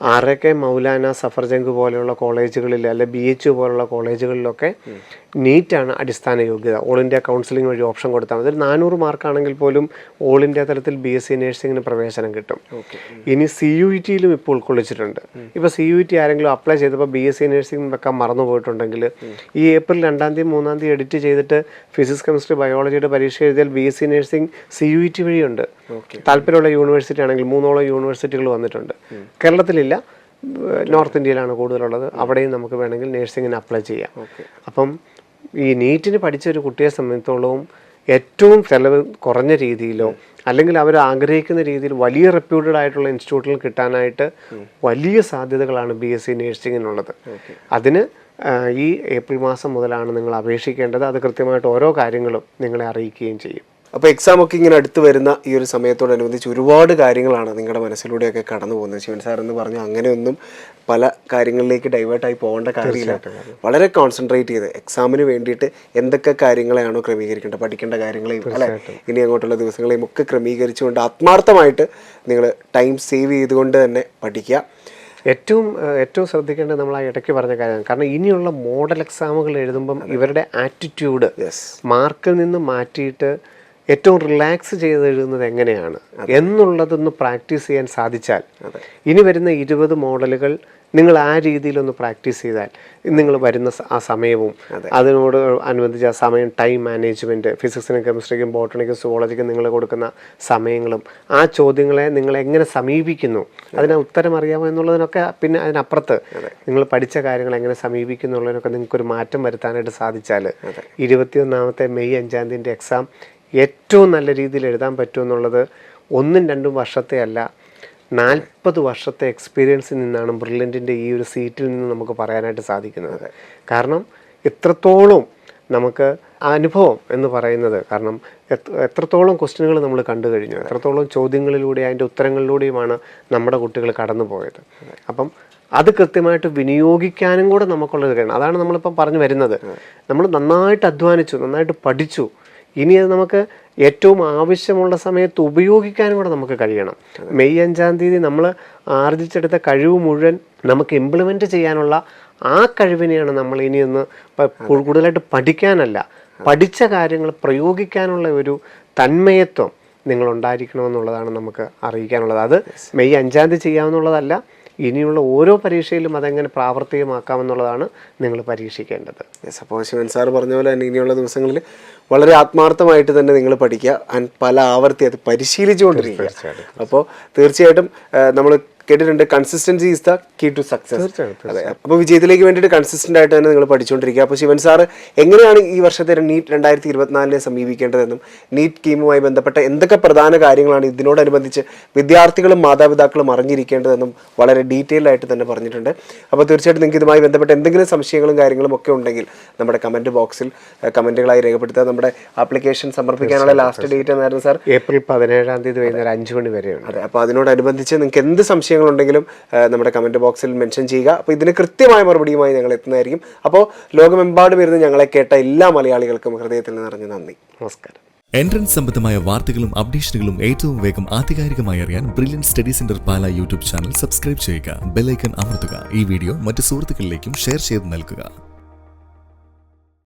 ആറൊക്കെ മൗലാന, സഫർജംഗ് പോലെയുള്ള കോളേജുകളിൽ അല്ലെ BHU പോലുള്ള കോളേജുകളിലൊക്കെ നീറ്റാണ് അടിസ്ഥാന യോഗ്യത. ഓൾ ഇന്ത്യ കൗൺസിലിംഗ് വഴി ഓപ്ഷൻ കൊടുത്താൽ മതി. 400 മാർക്കാണെങ്കിൽ പോലും ഓൾ ഇന്ത്യ തലത്തിൽ BSc നേഴ്സിങ്ങിന് പ്രവേശനം കിട്ടും. ഇനി CUET-യിലും ഇപ്പോൾ ഉൾക്കൊള്ളിച്ചിട്ടുണ്ട്. ഇപ്പോൾ CUET ആരെങ്കിലും അപ്ലൈ ചെയ്തപ്പോൾ BSc നേഴ്സിംഗ് വെക്കാൻ മറന്നു പോയിട്ടുണ്ടെങ്കിൽ ഈ ഏപ്രിൽ 2-ാം തീയതി 3-ാം തീയതി എഡിറ്റ് ചെയ്തിട്ട് ഫിസിക്സ്, കെമിസ്ട്രി, ബയോളജിയുടെ പരീക്ഷ എഴുതിയാൽ BSc നേഴ്സിംഗ് CUET വഴിയുണ്ട്. താല്പര്യമുള്ള യൂണിവേഴ്സിറ്റി ആണെങ്കിൽ 3ഓളം യൂണിവേഴ്സിറ്റികൾ വന്നിട്ടുണ്ട്. കേരളത്തിലില്ല, നോർത്ത് ഇന്ത്യയിലാണ് കൂടുതലുള്ളത്. അവിടെയും നമുക്ക് വേണമെങ്കിൽ നേഴ്സിങ്ങിന് അപ്ലൈ ചെയ്യാം. അപ്പം ഈ നീറ്റിന് പഠിച്ച ഒരു കുട്ടിയെ സംബന്ധിച്ചിടത്തോളം ഏറ്റവും ചെലവ് കുറഞ്ഞ രീതിയിലോ അല്ലെങ്കിൽ അവർ ആഗ്രഹിക്കുന്ന രീതിയിൽ വലിയ റെപ്യൂട്ടഡ് ആയിട്ടുള്ള ഇൻസ്റ്റിറ്റ്യൂട്ടിൽ കിട്ടാനായിട്ട് വലിയ സാധ്യതകളാണ് BSc നേഴ്സിങ്ങിനുള്ളത്. അതിന് ഈ ഏപ്രിൽ മാസം മുതലാണ് നിങ്ങൾ അപേക്ഷിക്കേണ്ടത്. അത് കൃത്യമായിട്ട് ഓരോ കാര്യങ്ങളും നിങ്ങളെ അറിയിക്കുകയും ചെയ്യും. അപ്പോൾ എക്സാം ഒക്കെ ഇങ്ങനെ അടുത്ത് വരുന്ന ഈ ഒരു സമയത്തോടനുബന്ധിച്ച് ഒരുപാട് കാര്യങ്ങളാണ് നിങ്ങളുടെ മനസ്സിലൂടെയൊക്കെ കടന്നു പോകുന്നത്. ശിവൻ സാർ എന്ന് പറഞ്ഞു അങ്ങനെയൊന്നും പല കാര്യങ്ങളിലേക്ക് ഡൈവേർട്ടായി പോകേണ്ട കാര്യമില്ല. വളരെ കോൺസെൻട്രേറ്റ് ചെയ്ത് എക്സാമിന് വേണ്ടിയിട്ട് എന്തൊക്കെ കാര്യങ്ങളെയാണോ ക്രമീകരിക്കേണ്ടത്, പഠിക്കേണ്ട കാര്യങ്ങളെയും അല്ലെ ഇനി അങ്ങോട്ടുള്ള ദിവസങ്ങളെയും ഒക്കെ ക്രമീകരിച്ചുകൊണ്ട് ആത്മാർത്ഥമായിട്ട് നിങ്ങൾ ടൈം സേവ് ചെയ്തുകൊണ്ട് തന്നെ പഠിക്കുക. ഏറ്റവും ശ്രദ്ധിക്കേണ്ടത് നമ്മൾ ആ ഇടയ്ക്ക് പറഞ്ഞ കാര്യമാണ്. കാരണം ഇനിയുള്ള മോഡൽ എക്സാമുകൾ എഴുതുമ്പം ഇവരുടെ ആറ്റിറ്റ്യൂഡ് മാർക്കിൽ നിന്ന് മാറ്റിയിട്ട് ഏറ്റവും റിലാക്സ് ചെയ്ത് എഴുതുന്നത് എങ്ങനെയാണ് എന്നുള്ളതൊന്ന് പ്രാക്ടീസ് ചെയ്യാൻ സാധിച്ചാൽ ഇനി വരുന്ന 20 മോഡലുകൾ നിങ്ങൾ ആ രീതിയിലൊന്ന് പ്രാക്ടീസ് ചെയ്താൽ നിങ്ങൾ വരുന്ന ആ സമയവും അതിനോട് അനുബന്ധിച്ച് ആ സമയം, ടൈം മാനേജ്മെൻറ്റ്, ഫിസിക്സിനും കെമിസ്ട്രിക്കും ബോട്ടണിക്കും സുവോളജിക്കും നിങ്ങൾ കൊടുക്കുന്ന സമയങ്ങളും ആ ചോദ്യങ്ങളെ നിങ്ങൾ എങ്ങനെ സമീപിക്കുന്നു, അതിന് ഉത്തരം അറിയാമോ എന്നുള്ളതിനൊക്കെ, പിന്നെ അതിനപ്പുറത്ത് നിങ്ങൾ പഠിച്ച കാര്യങ്ങൾ എങ്ങനെ സമീപിക്കുന്നുള്ളതിനൊക്കെ നിങ്ങൾക്കൊരു മാറ്റം വരുത്താനായിട്ട് സാധിച്ചാൽ 21 മെയ് 5-ാം തീയതി എക്സാം ഏറ്റവും നല്ല രീതിയിൽ എഴുതാൻ പറ്റുമെന്നുള്ളത് 1-2 വർഷത്തെ അല്ല, 40 വർഷത്തെ എക്സ്പീരിയൻസിൽ നിന്നാണ് ബ്രില്യൻറ്റിൻ്റെ ഈ ഒരു സീറ്റിൽ നിന്ന് നമുക്ക് പറയാനായിട്ട് സാധിക്കുന്നത്. കാരണം എത്രത്തോളം നമുക്ക് അനുഭവം എന്ന് പറയുന്നത്, കാരണം എത്രത്തോളം ക്വസ്റ്റ്യനുകൾ നമ്മൾ കണ്ടു കഴിഞ്ഞു, എത്രത്തോളം ചോദ്യങ്ങളിലൂടെ അതിൻ്റെ ഉത്തരങ്ങളിലൂടെയുമാണ് നമ്മുടെ കുട്ടികൾ കടന്നു പോയത്. അപ്പം അത് കൃത്യമായിട്ട് വിനിയോഗിക്കാനും കൂടെ നമുക്കുള്ളത് കഴിയണം. അതാണ് നമ്മളിപ്പം പറഞ്ഞു വരുന്നത്. നമ്മൾ നന്നായിട്ട് അധ്വാനിച്ചു, നന്നായിട്ട് പഠിച്ചു, ഇനി അത് നമുക്ക് ഏറ്റവും ആവശ്യമുള്ള സമയത്ത് ഉപയോഗിക്കാനും കൂടെ നമുക്ക് കഴിയണം. മെയ് 5-ാം തീയതി നമ്മൾ ആർജിച്ചെടുത്ത കഴിവ് മുഴുവൻ നമുക്ക് ഇംപ്ലിമെൻറ്റ് ചെയ്യാനുള്ള ആ കഴിവിനെയാണ് നമ്മൾ ഇനിയൊന്ന് കൂടുതലായിട്ട് പഠിക്കാനല്ല, പഠിച്ച കാര്യങ്ങൾ പ്രയോഗിക്കാനുള്ള ഒരു തന്മയത്വം നിങ്ങളുണ്ടായിരിക്കണമെന്നുള്ളതാണ് നമുക്ക് അറിയിക്കാനുള്ളത്. അത് മെയ് 5-ാം തീയതി ചെയ്യാമെന്നുള്ളതല്ല, ഇനിയുള്ള ഓരോ പരീക്ഷയിലും അതെങ്ങനെ പ്രാവർത്തികമാക്കാമെന്നുള്ളതാണ് നിങ്ങൾ പരീക്ഷിക്കേണ്ടത്. അപ്പോൾ ശിവൻ സാർ പറഞ്ഞ പോലെ തന്നെ ഇനിയുള്ള ദിവസങ്ങളിൽ വളരെ ആത്മാർത്ഥമായിട്ട് തന്നെ നിങ്ങൾ പഠിക്കുക, പല ആവർത്തി അത് പരിശീലിച്ചുകൊണ്ടിരിക്കുക. അപ്പോൾ തീർച്ചയായിട്ടും നമ്മൾ കേട്ടിട്ടുണ്ട് consistency is the key to success. തീർച്ചയായും. അതെ, അപ്പോൾ വിജയത്തിലേക്ക് വേണ്ടിയിട്ട് കൺസിസ്റ്റന്റ് ആയിട്ട് തന്നെ നിങ്ങൾ പഠിച്ചുകൊണ്ടിരിക്കുക. അപ്പോൾ ശിവൻ സാറ് എങ്ങനെയാണ് ഈ വർഷത്തെ നീറ്റ് 2024 സമീപിക്കേണ്ടതെന്നും നീറ്റ് സ്കീമുമായി ബന്ധപ്പെട്ട എന്തൊക്കെ പ്രധാന കാര്യങ്ങളാണ് ഇതിനോടനുബന്ധിച്ച് വിദ്യാർത്ഥികളും മാതാപിതാക്കളും അറിഞ്ഞിരിക്കേണ്ടതെന്നും വളരെ ഡീറ്റെയിൽ ആയിട്ട് തന്നെ പറഞ്ഞിട്ടുണ്ട്. അപ്പോൾ തീർച്ചയായിട്ടും നിങ്ങൾക്ക് ഇതുമായി ബന്ധപ്പെട്ട എന്തെങ്കിലും സംശയങ്ങളും കാര്യങ്ങളും ഒക്കെ ഉണ്ടെങ്കിൽ നമ്മുടെ കമന്റ് ബോക്സിൽ കമന്റുകളായി രേഖപ്പെടുത്തുക. നമ്മുടെ ആപ്ലിക്കേഷൻ സമർപ്പിക്കാനുള്ള ലാസ്റ്റ് ഡേറ്റ് എന്നായിരുന്നു സാർ? ഏപ്രിൽ 17 വൈകുന്നേരം 5 മണി വരെയുണ്ട്. അതെ, അപ്പോൾ അതിനോടനുബന്ധിച്ച് നിങ്ങൾക്ക് എന്ത് സംശയങ്ങളുണ്ടെങ്കിലും നമ്മുടെ കമന്റ് ബോക്സിൽ മെൻഷൻ ചെയ്യുക. അപ്പോൾ ഇതിന് കൃത്യമായ മറുപടിയുമായി ഞങ്ങൾ എത്തുന്നതായിരിക്കും. അപ്പോൾ ലോകമെമ്പാടും ഇരുന്ന് ഞങ്ങളെ കേട്ട എല്ലാ മലയാളികൾക്കും ഹൃദയത്തിൽ നിറഞ്ഞ നന്ദി. നമസ്കാരം. എൻട്രൻസ് സംബന്ധമായ വാർത്തകളും അപ്ഡേഷനുകളും ഏറ്റവും വേഗം ആധികാരികമായി അറിയാൻ ബ്രില്യൻറ്റ് സ്റ്റഡി സെന്റർ പാല യൂട്യൂബ് ചാനൽ സബ്സ്ക്രൈബ് ചെയ്യുക. ബെൽ ഐക്കൺ അമർത്തുക. ഈ വീഡിയോ മറ്റ് സുഹൃത്തുക്കളിലേക്കും ഷെയർ ചെയ്ത് നൽകുക.